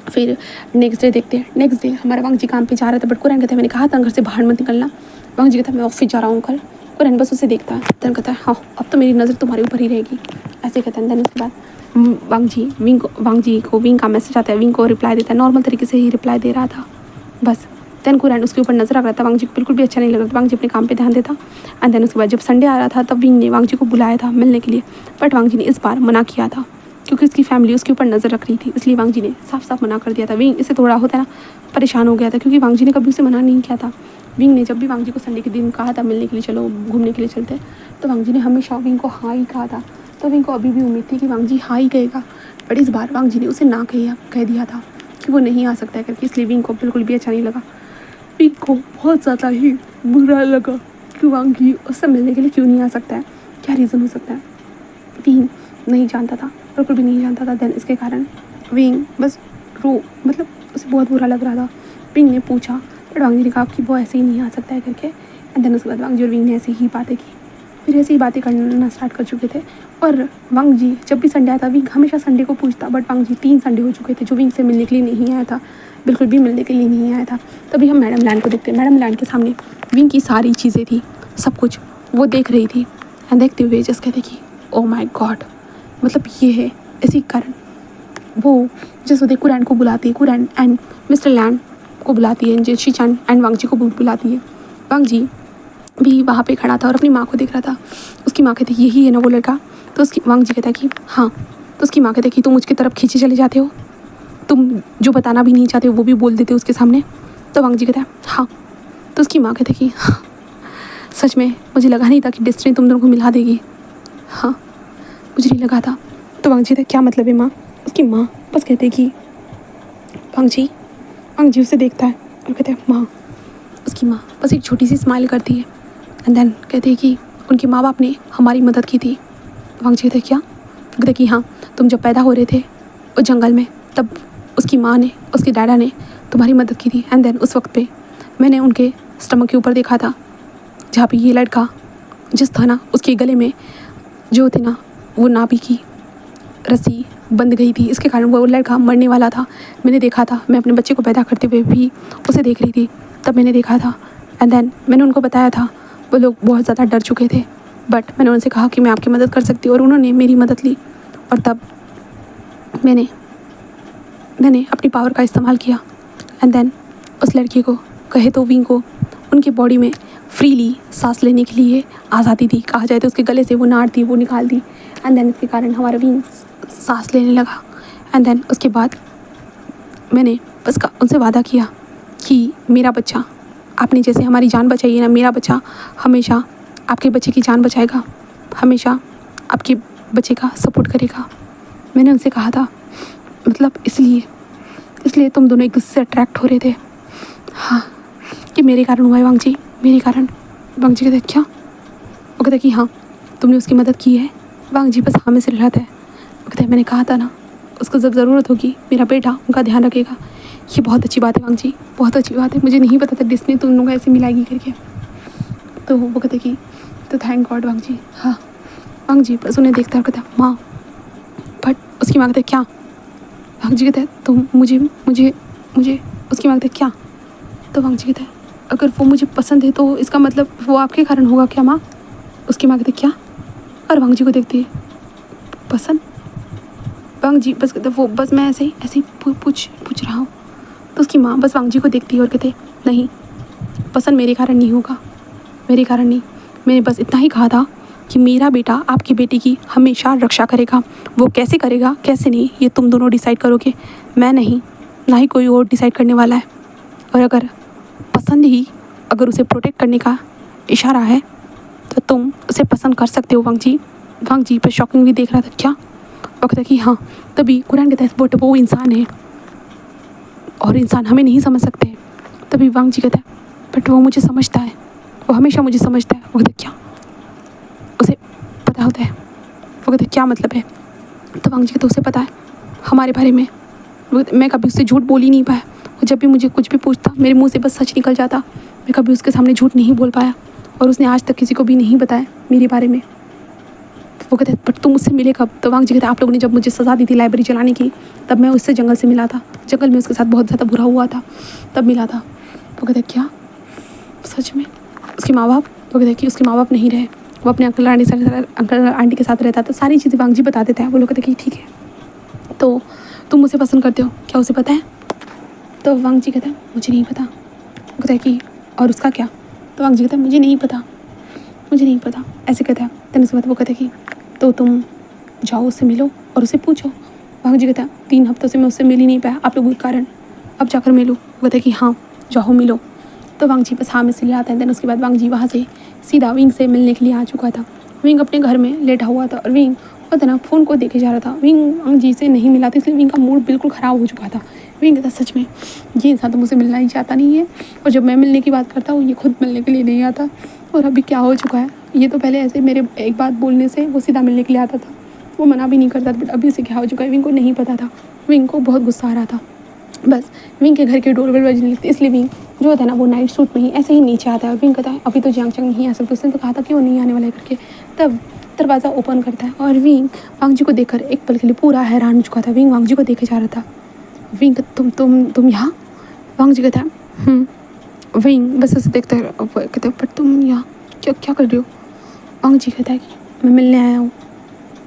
फिर नेक्स्ट डे देखते हैं। नेक्स्ट डे हमारा वांग जी काम पे जा रहा था, बट कुरैन कहता है मैंने कहा था घर से बाहर मत निकलना। वांग जी कहता है मैं ऑफिस जा रहा हूँ कल। कुरैन बस उसे देखता है, देन कहता है हाँ अब तो मेरी नज़र तुम्हारे ऊपर ही रहेगी, ऐसे कहता है। देन उसके बाद वांग जी को विंग का मैसेज आता है। विंग को रिप्लाई देता है, नॉर्मल तरीके से ही रिप्लाई दे रहा था बस। देन कुरैन उसके ऊपर नजर रख रहा था। वांग जी को बिल्कुल भी अच्छा नहीं लग रहा था, वांग जी अपने काम पे ध्यान देता। एंड देन उसके बाद जब संडे आ रहा था तब विंग ने वांग जी को बुलाया था मिलने के लिए, बट वांग जी ने इस बार मना किया था क्योंकि उसकी फैमिली उसके ऊपर नज़र रख रही थी, इसलिए वांग जी ने साफ साफ मना कर दिया था। विंग इससे थोड़ा होता है ना परेशान हो गया था क्योंकि वांग जी ने कभी उसे मना नहीं किया था। विंग ने जब भी वांग जी को संडे के दिन कहा था मिलने के लिए चलो घूमने के लिए चलते, तो वांग जी ने हमेशा विंग को हाँ ही कहा था। तो विंग को अभी भी उम्मीद थी कि वांग जी हाँ ही कहेगा, बट इस बार वांग जी ने उसे ना कह दिया था कि वो नहीं आ सकता है करके, इसलिए विंग को बिल्कुल भी अच्छा नहीं लगा। विंग को बहुत ज़्यादा ही बुरा लगा कि वांग जी उससे मिलने के लिए क्यों नहीं आ सकता है, क्या रीज़न हो सकता है। विंग नहीं जानता था, बिल्कुल भी नहीं जानता था। देन इसके कारण विंग बस मतलब उसे बहुत बुरा लग रहा था। विंग ने पूछा, बट वांग जी ने कहा कि वो ऐसे ही नहीं आ सकता है करके। एंड देन उसके बाद वांग जी और विंग ने ऐसी ही बातें की, फिर ऐसी ही बातें करना स्टार्ट कर चुके थे। और वांग जी जब भी संडे आता विंग हमेशा संडे को पूछता, बट वांग जी 3 संडे हो चुके थे जो विंग से मिलने के लिए नहीं आया था, बिल्कुल भी मिलने के लिए नहीं आया था। तभी हम मैडम लैंड को देखते हैं। मैडम लैंड के सामने विंग की सारी चीज़ें थी, सब कुछ वो देख रही थी। एंड देखते हुए जस्ट कहते कि ओ माई गॉड, मतलब ये है। इसी कारण वो जैसे होते कुरैन को बुलाती है, कुरैन एंड मिस्टर लैंड को बुलाती है, शीशान एंड वांग जी को बुलाती है। वांग जी भी वहाँ पे खड़ा था और अपनी माँ को देख रहा था। उसकी माँ कहती यही है ना वो लड़का? तो उसकी वांग जी कहता है कि हाँ। तो उसकी माँ कहती है कि तुम उसकी तरफ खींचे चले जाते हो, तुम जो बताना भी नहीं चाहते हो वो भी बोल देते हो उसके सामने। तो वांग जी कहता है हाँ। तो उसकी माँ कहती है कि हाँ, सच में मुझे लगा नहीं था कि डेस्टिनी तुम दोनों को मिला देगी, हाँ मुझे नहीं लगा था। तो वांग जी कहता है क्या मतलब है माँ? उसकी माँ बस कहते हैं कि वांग जी उसे देखता है और कहते हैं माँ। उसकी माँ बस एक छोटी सी स्माइल करती है एंड देन कहते हैं कि उनके माँ बाप ने हमारी मदद की थी। वांग जी कहते हैं क्या? कहते हैं कि हाँ, तुम जब पैदा हो रहे थे उस जंगल में तब उसकी माँ ने, उसके डैडा ने तुम्हारी मदद की थी। एंड देन उस वक्त पे मैंने उनके स्टमक के ऊपर देखा था जहाँ पे ये लड़का जिस था ना, उसके गले में जो थी ना वो नाभि की रस्सी बंध गई थी, इसके कारण वो लड़का मरने वाला था। मैंने देखा था, मैं अपने बच्चे को पैदा करते हुए भी उसे देख रही थी, तब मैंने देखा था। एंड देन मैंने उनको बताया था, वो लोग बहुत ज़्यादा डर चुके थे, बट मैंने उनसे कहा कि मैं आपकी मदद कर सकती हूँ और उन्होंने मेरी मदद ली। और तब मैंने अपनी पावर का इस्तेमाल किया। एंड देन उस लड़की को कहे तो विंग को उनकी बॉडी में फ्रीली सांस लेने के लिए आज़ादी थी, कहा जाए तो उसके गले से वो नाड़ थी वो निकाल दी। एंड देन इसके कारण हमारा विंग सांस लेने लगा। एंड देन उसके बाद मैंने बस उनसे वादा किया कि मेरा बच्चा, आपने जैसे हमारी जान बचाई है ना, मेरा बच्चा हमेशा आपके बच्चे की जान बचाएगा, हमेशा आपके बच्चे का सपोर्ट करेगा। मैंने उनसे कहा था, मतलब इसलिए तुम दोनों एक दूसरे से अट्रैक्ट हो रहे थे, हाँ कि मेरे कारण हुआ है वांग जी, मेरे कारण। वांग जी कहते क्या? वो कहते कि हाँ तुमने उसकी मदद की है। वांग जी बस हाँ में से रहता है। वो कहते मैंने कहा था ना, उसको जब ज़रूरत होगी मेरा बेटा उनका ध्यान रखेगा। ये बहुत अच्छी बात है वांग जी, बहुत अच्छी बात है, मुझे नहीं पता था डिस्नी तुम लोगों को ऐसे मिलाएगी करके। तो वो कहते कि तो थैंक गॉड वांग जी। हाँ वांग जी बस उन्हें देखता कहता माँ, बट उसकी माँ कहते क्या? वांग जी कहते तो मुझे उसकी माँ कहते क्या? तो वांग जी कहते अगर वो मुझे पसंद है तो इसका मतलब वो आपके कारण होगा क्या माँ? उसकी माँ कहते क्या? और वांग जी को देखती है पसंद। वांग जी बस कहते वो बस मैं ऐसे ही पूछ रहा हूँ। तो उसकी माँ बस वांग जी को देखती है और कहते नहीं, पसंद मेरे कारण नहीं होगा, मेरे कारण नहीं, मैंने बस इतना ही कहा था कि मेरा बेटा आपकी बेटी की हमेशा रक्षा करेगा। वो कैसे करेगा कैसे नहीं ये तुम दोनों डिसाइड करोगे, मैं नहीं, ना ही कोई और डिसाइड करने वाला है। और अगर पसंद ही अगर उसे प्रोटेक्ट करने का इशारा है तो तुम उसे पसंद कर सकते हो। वांग जी पर शॉकिंगली देख रहा था। क्या? वो कहता कि हाँ। तभी कुरान कहता है बट वो इंसान है और इंसान हमें नहीं समझ सकते। तभी वांग जी कहता है बट वो मुझे समझता है, वो हमेशा मुझे समझता है। वो कहता क्या? उसे पता होता है। वो कहता क्या मतलब है? तो वांग जी कहता उसे पता है हमारे बारे में। मैं कभी उससे झूठ बोल ही नहीं पाया। वो जब भी मुझे कुछ भी पूछता मेरे मुंह से बस सच निकल जाता। मैं कभी उसके सामने झूठ नहीं बोल पाया और उसने आज तक किसी को भी नहीं बताया मेरे बारे में। वो कहते बट तुम मुझसे मिले कब? तो वांग जी कहते आप लोगों ने जब मुझे सज़ा दी थी लाइब्रेरी चलाने की, तब मैं उससे जंगल से मिला था। जंगल में उसके साथ बहुत ज़्यादा बुरा हुआ था, तब मिला था। वो कहते क्या सच में? उसके माँ बाप? वो कहते कि उसके माँ बाप नहीं रहे, वो अपने अंकल आंटी के साथ रहता था। सारी चीज़ें वांग जी बता देते हैं। वो लोग कहते कि ठीक है तो तुम मुझे पसंद करते हो, क्या उसे पता है? तो वांग जी कहता है मुझे नहीं पता। वो कहता है कि और उसका क्या? तो वांग जी कहता है मुझे नहीं पता, मुझे नहीं पता, ऐसे कहता है। तब उसके बाद वो कहता है कि तो तुम जाओ उससे मिलो और उसे पूछो। वांग जी कहता है 3 हफ्तों से मैं उससे मिल ही नहीं पाया आप लोगों के कारण, अब जाकर मिलो। वो कहता है कि हाँ जाओ मिलो। तो वांग जी बस हाँ में से ले आता है। देन उसके बाद वांग जी वहाँ से सीधा विंग से मिलने के लिए आ चुका था। विंग अपने घर में लेटा हुआ था और विंग पता ना फ़ोन को देखे जा रहा था। विंग वांग जी से नहीं मिला था, इसलिए विंग का मूड बिल्कुल ख़राब हो चुका था। विंग कहता सच में ये इंसान तो मुझसे मिलना ही चाहता नहीं है, और जब मैं मिलने की बात करता हूँ ये खुद मिलने के लिए नहीं आता। और अभी क्या हो चुका है, ये तो पहले ऐसे मेरे एक बात बोलने से वो सीधा मिलने के लिए आता था, वो मना भी नहीं करता था, बट अभी से क्या हो चुका है विंग को नहीं पता था। विंग को बहुत गुस्सा आ रहा था। बस विंग के घर के डोरबेल बजने लगती, इसलिए विंग जो होता है ना वो नाइट सूट में ही ऐसे ही नीचे आता है। और विंग कहता है अभी तो जियांग चंग नहीं आ सकता, उसने तो कहा था कि वो नहीं आने वाला है करके। तब दरवाज़ा ओपन करता है और विंग वांग जी को देखकर एक पल के लिए पूरा हैरान हो चुका था। विंग वांग जी को देखे जा रहा था। विंग तुम यहाँ? वांग जी कहता है विंग बस ऐसे देखता है। कहते हैं पर तुम यहाँ क्या क्या कर रहे हो? वांग जी कहता है कि मैं मिलने आया हूँ।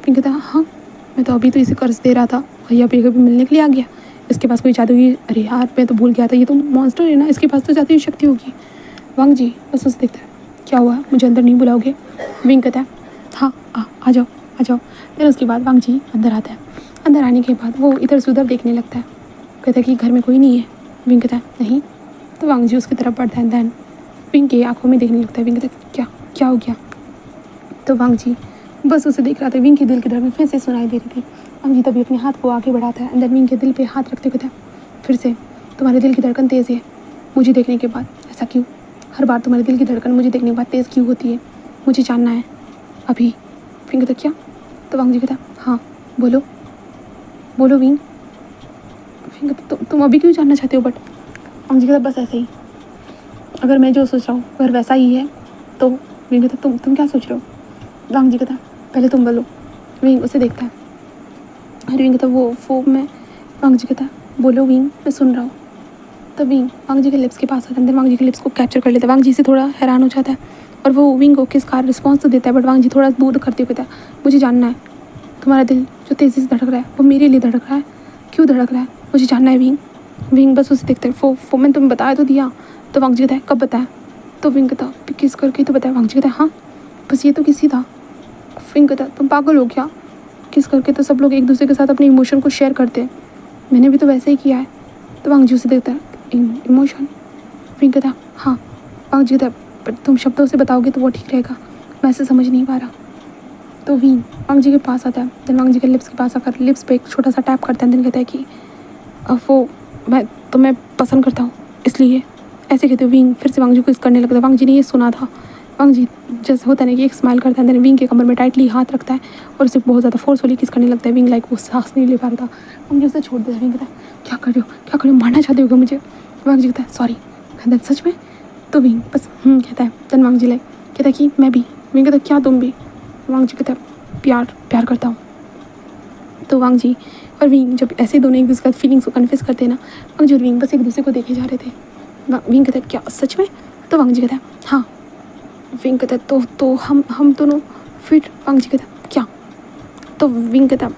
विंग कहता है हाँ मैं तो अभी तो इसे कर्ज दे रहा था, भैया अभी कभी मिलने के लिए आ गया। इसके पास कोई जादुई, अरे यार मैं तो भूल गया था ये तो मॉन्स्टर है ना, इसके पास तो जादुई शक्ति होगी। वांग जी बस उसे देखता है क्या हुआ मुझे अंदर नहीं बुलाओगे? विंग कहता है हाँ आ जाओ आ जाओ। फिर उसके बाद वांग जी अंदर आता है। अंदर आने के बाद वो इधर से उधर देखने लगता है। कहता है कि घर में कोई नहीं है? विंग कहता है नहीं। तो वांग जी उसकी तरफ बढ़ता है। दैन विंग की आंखों में देखने लगता है। विंग कहता है क्या क्या हो गया? तो वांग जी बस उसे देख रहा था। विंग की दिल की धड़कन फिर से सुनाई दे रही थी। वांग जी तभी अपने हाथ को आगे बढ़ाता है, अंदर विंग के दिल पे हाथ रखते कहता है फिर से तुम्हारे दिल की धड़कन तेज़ है मुझे देखने के बाद, ऐसा क्यों? हर बार तुम्हारे दिल की धड़कन मुझे देखने के बाद तेज़ क्यों होती है? मुझे जानना है अभी। विंग कहता क्या? तो वांग जी कहता हाँ बोलो बोलो विंग। विंग कहता तुम अभी क्यों जानना चाहते हो? बट वांग जी कहता बस ऐसे ही, अगर मैं जो सोच रहा हूँ अगर वैसा ही है तो। विंग कहता तुम क्या सोच रहे हो? वांग जी कहता पहले तुम बोलो। विंग उसे देखता है। अरे विंग कहता वो मैं। वांग जी कहता बोलो विंग मैं सुन रहा हूँ। तब विंग वांग जी के लिप्स के पास आता है, अंदर वांग जी के लिप्स को कैप्चर कर लेता है। वांग जी से थोड़ा हैरान हो जाता है और वो विंग को किस कार रिस्पॉन्स तो देता है, बट वांग जी थोड़ा दूर करते हुए कहता है मुझे जानना है तुम्हारा दिल जो तेज़ी से धड़क रहा है वो मेरे लिए धड़क रहा है, क्यों धड़क रहा है? मुझे जानना है विंग। विंग बस उसे देखता है। वो मैंने तुम्हें बताया तो दिया। तो वांग जी कहता है कब बताया? तो विंग कहता किस करके तो बताया। वांग जी कहता है हाँ बस ये तो किसी था। विंग कहता तुम पागल हो क्या? किस करके तो सब लोग एक दूसरे के साथ अपने इमोशन को शेयर करते हैं, मैंने भी तो वैसे ही किया है। तो वांग जी उसे देखता है इमोशन? विंग कहता हाँ। वांग जी कहता पर तुम शब्दों से बताओगे तो वो ठीक रहेगा, मैं ऐसे समझ नहीं पा रहा। तो विंग वांग जी के पास आता है। देन वांग जी के लिप्स के पास आकर लिप्स पे एक छोटा सा टैप करता है। देन कहता है कि वो मैं तुम्हें पसंद करता हूँ इसलिए, ऐसे कहते विंग फिर से वांग जी को किस करने लगता है। वांग जी ने ये सुना था। वांग जी जैसे होता है ना कि एक स्माइल करता है, देन विंग के कमर में टाइटली हाथ रखता है और उसे बहुत ज़्यादा फोर्सफुली किस करने लगता है। विंग लाइक वो सांस नहीं ले पा रहा था। वांग जी उसे छोड़ देता है। विंग कहता है क्या कर रहे हो क्या कर रहे हो, मारना चाहते हो क्या मुझे? वांग जी कहता है सॉरी। देन सच में? तो विंग बस कहता है। देन वांग जी लाइक कहता है कि मैं भी। विंग कहता है क्या तुम भी? वांग जी कहता है प्यार करता हूँ। तो वांग जी और विंग जब ऐसे दोनों एक दूसरे का फीलिंग्स को कन्फेस करते हैं ना, वांग जी और विंग बस एक दूसरे को देखे जा रहे थे। विंग कहता है क्या सच में? तो वांग जी कहता है हाँ। विंग कहता है तो हम दोनों फिर? वांग जी कहता है क्या? तो विंग कहता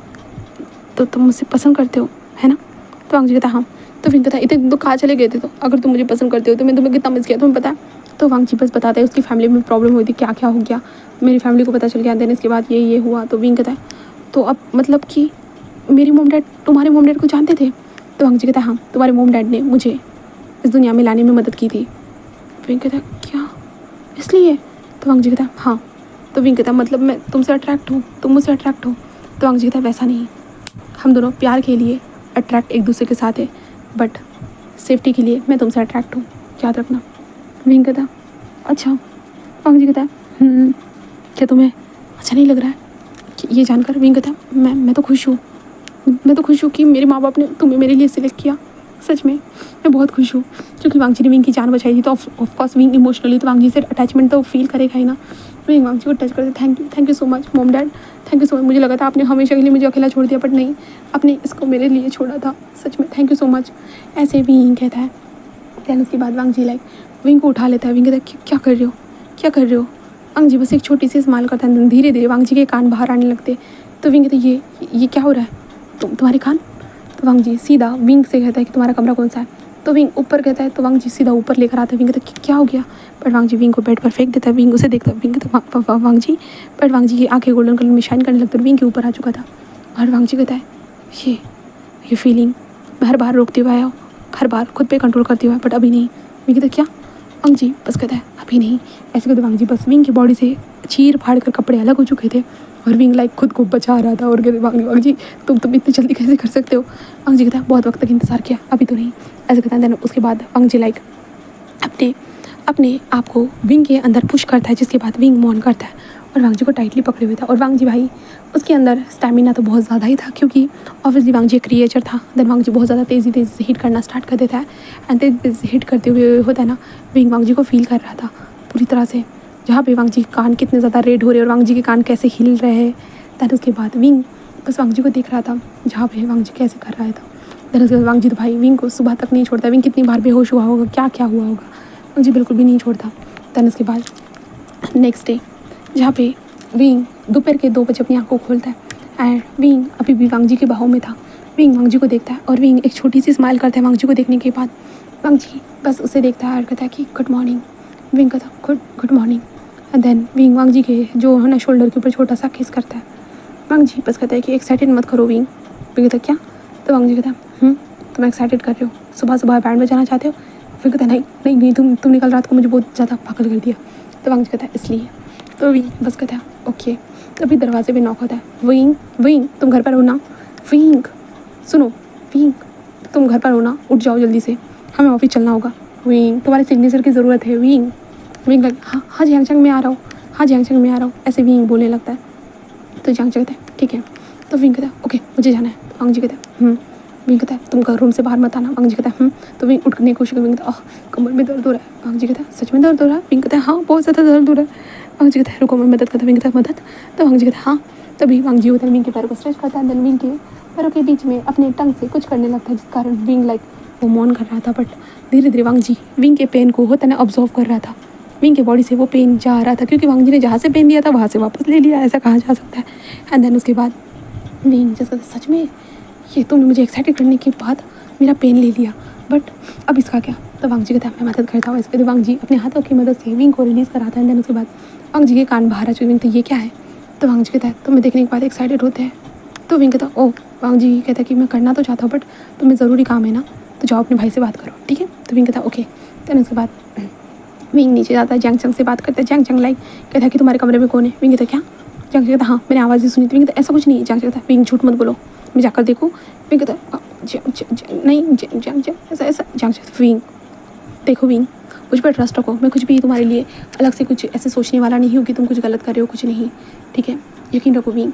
तो तुम मुझसे पसंद करते हो है ना? तो वांग जी कहता हाँ। तो विंग कहता इतने दिन तो कहाँ चले गए थे? तो अगर तुम मुझे पसंद करते हो तो मैं तुम्हें कितना मिस किया तुम्हें पता है? तो वांग जी बस बताता है उसकी फैमिली में प्रॉब्लम हुई थी, क्या क्या हो गया, मेरी फैमिली को पता चल गया, देन इसके बाद ये हुआ। तो विंग कहता है तो अब मतलब कि मेरी मोम डैड तुम्हारे मोम डैड को जानते थे? तो वांग जी कहता है हाँ, तुम्हारे मोम डैड ने मुझे इस दुनिया में लाने में मदद की थी। विंग कहता है क्या इसलिए? तो वांग जी कहता है हाँ। तो विंग कहता है मतलब मैं तुमसे अट्रैक्ट हूँ, तुम मुझसे अट्रैक्ट हो? तो वांग जी कहता है वैसा नहीं, हम दोनों प्यार के लिए अट्रैक्ट एक दूसरे के साथ है, बट सेफ्टी के लिए मैं तुमसे अट्रैक्ट हूँ, याद रखना। विंग कहता अच्छा। वांग जी कहता है क्या तुम्हें अच्छा नहीं लग रहा है कि ये जानकर? विंग कहता है मैं तो खुश हूँ, मैं तो खुश हूँ कि मेरे माँ बाप ने तुम्हें मेरे लिए सिलेक्ट किया, सच में मैं बहुत खुश हूँ। क्योंकि वांग जी ने विंग की जान बचाई थी, तो ऑफकोर्स विंग इमोशनली तो वांग जी से अटैचमेंट तो फील करेगा ही ना। विंग वांग जी को टच करते thank you so much mom dad, thank you so much. मुझे लगा था आपने हमेशा के लिए मुझे अकेला छोड़ दिया, बट नहीं, आपने इसको मेरे लिए छोड़ा था, सच में थैंक यू सो मच। ऐसे विंग कहता है। दैन उसके बाद वांग जी लाइक विंग को उठा लेता है। विंग कहता है क्या कर रहे हो, क्या कर रहे हो? वांग जी बस एक छोटी सी स्माइल करता है, धीरे धीरे वांग जी के कान बाहर आने लगते। तो विंग कहता है ये क्या हो रहा है, तुम्हारे कान? तो वांग जी सीधा विंग से कहता है कि तुम्हारा कमरा कौन सा है? तो विंग ऊपर कहता है, तो वांग जी सीधा ऊपर लेकर आता है। विंग कहता है क्या हो गया? बट वांग जी विंग को बेड पर फेंक देता है। विंग उसे देखता है, विंग कहता है वांग जी, बट वांग जी की आंखें गोल्डन कलर में शाइन करने लगती है, विंग के ऊपर आ चुका था। और वांग जी कहता है ये फीलिंग मैं हर बार रोकते हुए आया हूँ, हर बार खुद पे कंट्रोल करते हुए, बट अभी नहीं। विंग कहता है क्या? वांग जी बस कहता है अभी नहीं। ऐसे कहते वांग जी बस विंग की बॉडी से चीर फाड़ कर कपड़े अलग हो चुके थे, और विंग लाइक खुद को बचा रहा था। और कहते वांग जी तुम इतनी जल्दी कैसे कर सकते हो? वांग जी कहता है बहुत वक्त तक इंतजार किया, अभी तो नहीं। ऐसे कहता है। देन उसके बाद वांग जी लाइक अपने आप को विंग के अंदर पुश करता है, जिसके बाद विंग मॉन करता है और वांग जी को टाइटली पकड़े हुए था। और वांग जी भाई उसके अंदर स्टैमिना तो बहुत ज़्यादा ही था, क्योंकि ऑब्वियसली वांग जी एक क्रिएचर था। देन वांग जी बहुत ज़्यादा तेज़ी से हिट करना स्टार्ट कर देता है, एंड तेज़ी से हिट करते हुए होता है ना, विंग वांग जी को फील कर रहा था पूरी तरह से, जहाँ पे वांग जी के कान कितने ज़्यादा रेड हो रहे और वांग जी के कान कैसे हिल रहे हैं। दैन उसके बाद विंग बस वांग जी को देख रहा था, जहाँ पे वांग जी कैसे कर रहा था। दैन उसके बाद वांग जी तो भाई विंग को सुबह तक नहीं छोड़ता। विंग कितनी बार बेहोश हुआ होगा, क्या क्या हुआ होगा, वांग जी बिल्कुल भी नहीं छोड़ता। दैन उसके बाद नेक्स्ट डे, जहाँ पे विंग दोपहर के 2 बजे अपनी आंखों को खोलता है, एंड विंग अभी भी वांग जी के बाहों में था। विंग वांग जी को देखता है और विंग एक छोटी सी स्माइल करता है वांग जी को देखने के बाद। वांग जी बस उसे देखता है और कहता है कि गुड मॉर्निंग। विंग कहता है good morning. And then Wing Wang ji के जो है ना शोल्डर के ऊपर छोटा सा किस करता है। वांग जी बस कहता है कि एक्साइटेड मत करो विंग। विंग कहता है क्या? तो वांग जी कहता है तुम एक्साइटेड कर रहे हो, सुबह सुबह बैंड बजाना चाहते हो? विंग कहता है नहीं तुमने कल रात को मुझे बहुत ज़्यादा पागल कर दिया। तो वांग जी कहता है इसलिए। तो विंग बस कहता है ओके। तभी दरवाजे पे नॉक होता है। विंग तुम घर पर हो ना? विंग सुनो, विंग तुम घर पर हो ना? उठ जाओ जल्दी से, हमें ऑफिस चलना होगा। विंग तुम्हारे सिग्नेचर की ज़रूरत है। विंग हाँ जैंगचंग में आ रहा हूँ, हाँ जैंगचंग में आ रहा हूँ, ऐसे विंग बोलने लगता है। तो जैंगचंग कहता है ठीक है। तो विंग कहता है ओके मुझे जाना है। तो वांग जी कहता है विंग कहता है तुम रूम से बाहर मत आना। वांग जी कहता है तो विंग उठने की कोशिश कर। विंग कहता है कमर में दर्द हो रहा है। वांग जी कहता है सच में दर्द हो रहा है? विंग कहता है हाँ बहुत ज़्यादा दर्द हो रहा है। वांग जी कहता है रुको मैं मदद करता। विंग कहता है मदद? तो वांग जी कहता है हाँ। तभी वांग जी होता है विंग के पैरों को स्ट्रेच करता है। देन विंग के पैरों के बीच में अपने टंग से कुछ करने लगता है, जिस कारण विंग लाइक वो मौन कर रहा था, बट धीरे धीरे वांग जी विंग के पेन को होता है ना ऑब्जर्व कर रहा था। विंग के बॉडी से वो पेन जा रहा था, क्योंकि वांग जी ने जहाँ से पेन दिया था वहाँ से वापस ले लिया, ऐसा कहा जा सकता है। एंड देन उसके बाद विंग जैसा सच में ये तुमने मुझे एक्साइटेड करने के बाद मेरा पेन ले लिया, बट अब इसका क्या? तो वांग जी कहता है मैं मदद करता हूँ। इसके बाद वांग जी अपने हाथों की मदद से विंग को रिलीज़ कराता है। देन उसके बाद वांग जी के कान बाहर आ चुके। विंग तो ये क्या है? तो वांग जी कहता है तुम्हें देखने के बाद एक्साइटेड होते हैं। तो विंग कहता है ओह। वांग जी कहता है कि मैं करना तो चाहता हूँ, बट तुम्हें ज़रूरी काम है ना, तो जाओ अपने भाई से बात करो, ठीक है? तो विंग कहता है ओके। देन उसके बाद विंग नीचे जाता है, जैंगचंग से बात करता है। जैंगचंग लाइक कहता है कि तुम्हारे कमरे में कौन है? विंग कहता है क्या? जैंगचंग कहता है हाँ मैंने आवाज़ ही सुनी थी। विंग कहता है ऐसा कुछ नहीं है। जैंगचंग कहता है विंग झूठ मत बोलो, मैं जाकर देखूँ? विंग कहता है नहीं ऐसा जैंगचंग विंग देखो विंग मुझ पर ट्रस्ट रखो, मैं कुछ भी तुम्हारे लिए अलग से कुछ ऐसे सोचने वाला नहीं हूँ कि तुम कुछ गलत कर रहे हो, कुछ नहीं, ठीक है? यकीन रखो विंग,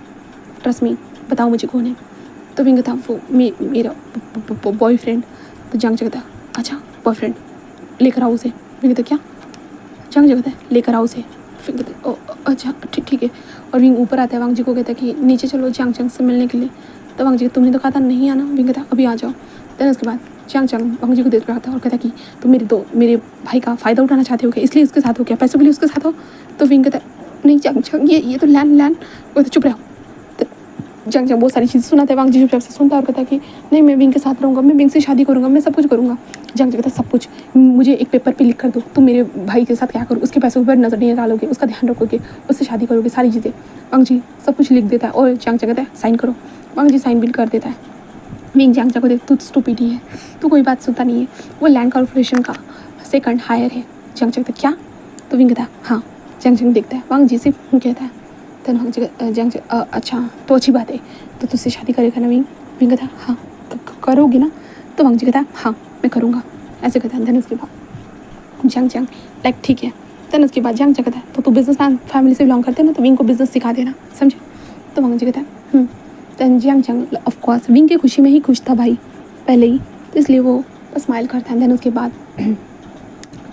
ट्रस्ट मी, बताओ मुझे कौन है? तो विंग था वो मेरा बॉयफ्रेंड। तो जैंगचंग कहता अच्छा बॉयफ्रेंड, लेकर आओ उसे। विंग कहता क्या? जैंगचंग कहता है लेकर आओ उसे। फिर कहते अच्छा ठीक है। और विंग ऊपर आता है, वांग जी को कहता है कि नीचे चलो जैंगचंग से मिलने के लिए। तो वांग जी तुमने तो कहा था नहीं आना। विंग कहता अभी आ जाओ। देन उसके बाद जैंगचंग वांग जी को देख रहा था और कहता कि तुम मेरे भाई का फ़ायदा उठाना चाहते हो क्या? इसलिए उसके साथ हो क्या? पैसों के लिए उसके साथ हो? तो विंग कहता नहीं जैंगचंग ये तो लैन वो तो चुप रहो। जंग जंग बहुत सारी चीज़ें सुनाता है। वांग जी चुपचाप से सुनता है और कहता है कि नहीं मैं विंग के साथ रहूँगा, मैं विंग से शादी करूँगा, मैं सब कुछ करूँगा। जंग जी कहता है सब कुछ मुझे एक पेपर पे लिख कर दो, तुम मेरे भाई के साथ क्या करो, उसके पैसों पर नजर नहीं डालोगे, उसका ध्यान रखोगे, उससे शादी करोगे, सारी चीज़ें। वांग जी सब कुछ लिख देता है और जंग जी कहता है साइन करो। वांग जी साइन भी कर देता है। विंग जंग को देख तू स्टूपिड ही है, तू कोई बात सुनता नहीं है, वो लैंड कॉर्पोरेशन का सेकंड हायर है। जंग कहता है क्या? तो विंग कहता है हाँ। जंग देखता है वांग जी से कहता है तो वांग जी जंग अच्छा तो अच्छी बात है, तो तुझसे शादी करेगा ना विंग? विंग कहता है हाँ। करोगे ना? तो वांग जी कहता है हाँ मैं करूँगा, ऐसे कहता है। देन उसके बाद जंग लाइक ठीक है। देन उसके बाद जंग कहता है तो तू बिजनेस मैन फैमिली से बिलोंग करते हैं ना, तो विंग को बिजनेस सिखा देना, समझे? तो वांग जी कहता है देन जंग ऑफ कोर्स विंग की खुशी में ही खुश था भाई पहले ही, तो इसलिए वो स्माइल करता है। देन उसके बाद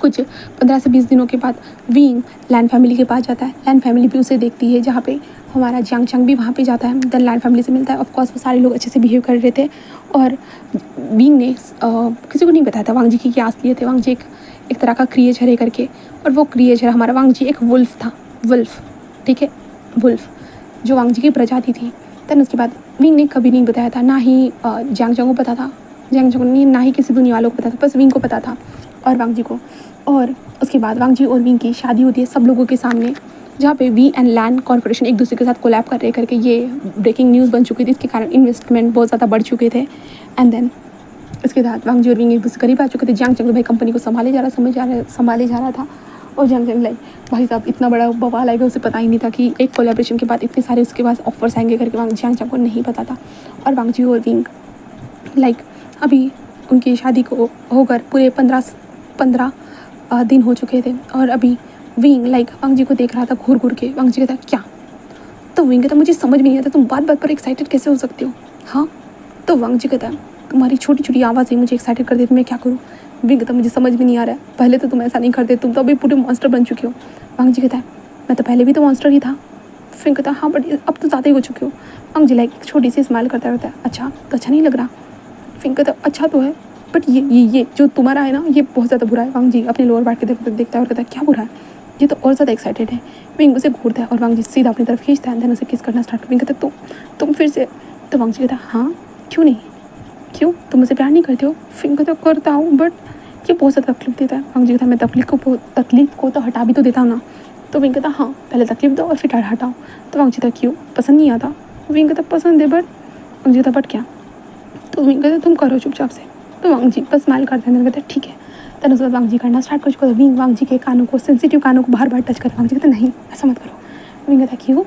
कुछ 15 से 20 दिनों के बाद विंग लैंड फैमिली के पास जाता है। लैंड फैमिली भी उसे देखती है, जहाँ पे हमारा जंग भी वहाँ पे जाता है। देन लैंड फैमिली से मिलता है। ऑफ कोर्स वो सारे लोग अच्छे से बिहेव कर रहे थे और विंग ने किसी को नहीं बताया था वांग जी की क्या असलियत है। वांग जी एक तरह का क्रिएचर है करके, और वो क्रिएचर हमारा वांग जी एक वुल्फ था, वुल्फ, ठीक है, वुल्फ जो वांग जी की प्रजाति थी। देन उसके बाद विंग ने कभी नहीं बताया था, ना ही जंग को पता था, जंग ने ना ही किसी दुनिया वालों को पता था, बस विंग को पता था और वांग जी को। और उसके बाद वांग जी और विंग की शादी होती है सब लोगों के सामने, जहाँ पे वी एंड लैंड कॉर्पोरेशन एक दूसरे के साथ कोलैब कर रहे करके ये ब्रेकिंग न्यूज़ बन चुकी थी। इसके कारण इन्वेस्टमेंट बहुत ज़्यादा बढ़ चुके थे। एंड देन इसके बाद वांग जी और विंग एक दूसरे करीब आ चुके थे। जंग भाई कंपनी को संभाले जा रहा था और जंग लाइक भाई साहब इतना बड़ा बवाल आएगा उसे पता ही नहीं था कि एक कोलैबोरेशन के बाद इतने सारे उसके पास ऑफर्स आएंगे करके वांग जंग को नहीं पता था। और वांग जी और विंग लाइक अभी उनकी शादी को होकर पूरे 15 दिन हो चुके थे और अभी विंग लाइक वांग जी को देख रहा था घूर घूर के। वांग जी कहता क्या? तो विंग कहता मुझे समझ में नहीं आता तुम बात बात पर एक्साइटेड कैसे हो सकते हो? हाँ। तो वांग जी कहता तुम्हारी छोटी छोटी आवाज़ ही मुझे एक्साइटेड कर देती, मैं क्या करूँ? विंग कहता मुझे समझ में नहीं आ रहा है, पहले तो तुम ऐसा नहीं करते, तुम तो अभी पूरे मॉन्स्टर बन चुके हो। वांग जी कहता है मैं तो पहले भी तो मॉन्स्टर ही था। विंग कहता हाँ बट अब तो ज़्यादा ही हो चुके हो। वांग जी लाइक एक छोटी सी स्माइल करता रहता है, अच्छा तो अच्छा नहीं लग रहा? विंग कहता अच्छा तो है बट ये जो तुम्हारा है ना ये बहुत ज़्यादा बुरा है। वांग जी अपने लोअर पार्ट की तरफ देखता है और कहता है क्या बुरा है? ये तो और ज़्यादा एक्साइटेड है। विंग उसे घूरता है और वांग जी सीधा अपनी तरफ खींचता है। देन उसे किस करना स्टार्ट। विंग कहता तुम फिर से? तो वांग जी कहता हाँ क्यों नहीं, क्यों तुम मुझसे प्यार नहीं करते हो? विंग कहता करता हूँ बट ये बहुत ज़्यादा तकलीफ देता है। वांग जी कहता मैं तकलीफ को तो हटा भी तो देता हूँ ना। तो विंग कहता हाँ पहले तकलीफ दो और फिर हटाओ। तो वांग जी कहता क्यों पसंद नहीं आता? विंग कहता पसंद है बट। वांग जी कहता बट क्या? तो विंग कहता तुम करो चुपचाप से। तो वांग जी बस स्माइल करते हैं, कहते ठीक है। तब उसके बाद वांग जी करना स्टार्ट कर चुका था। विंग वांग जी के कानों को, सेंसिटिव कानों को बार टच कर। वांग जी कहता नहीं ऐसा मत करो। विंग कहता क्यों?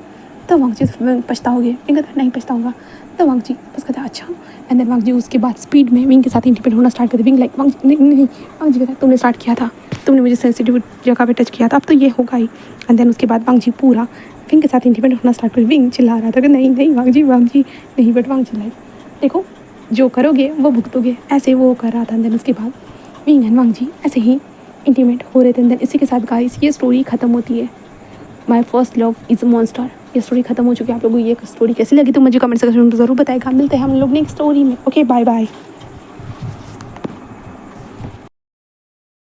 तो वांग जी पछताओगे? विंग कहता नहीं पछताऊंगा। तो वांग जी बस कहता अच्छा। एंड देन वांग जी उसके बाद स्पीड में विंग के साथ इंडिपेंडेंट होना स्टार्ट करते। विंग लाइक वांग जी नहीं वांग जी कहता तुमने स्टार्ट किया था, तुमने मुझे सेंसिटिव जगह पे टच किया था, अब तो ये होगा ही। एंड देन उसके बाद वांग जी पूरा विंग के साथ इंडिपेंडेंट होना स्टार्ट कर। विंग चिल्ला रहा था कि नहीं वांग जी नहीं, बट वांग जी लाइक देखो जो करोगे वो भुगतोगे, ऐसे वो कर रहा था। देन उसके बाद विंग एंड वांग जी ऐसे ही इंटीमेट हो रहे थे। देन इसी के साथ गाइस ये स्टोरी ख़त्म होती है। My first love is a monster, ये स्टोरी ख़त्म हो चुकी है। आप लोगों को ये स्टोरी कैसी लगी तो मुझे कमेंट सेक्शन में ज़रूर बताएगा। मिलते हैं हम लोग नेक्स्ट स्टोरी में। Okay bye bye.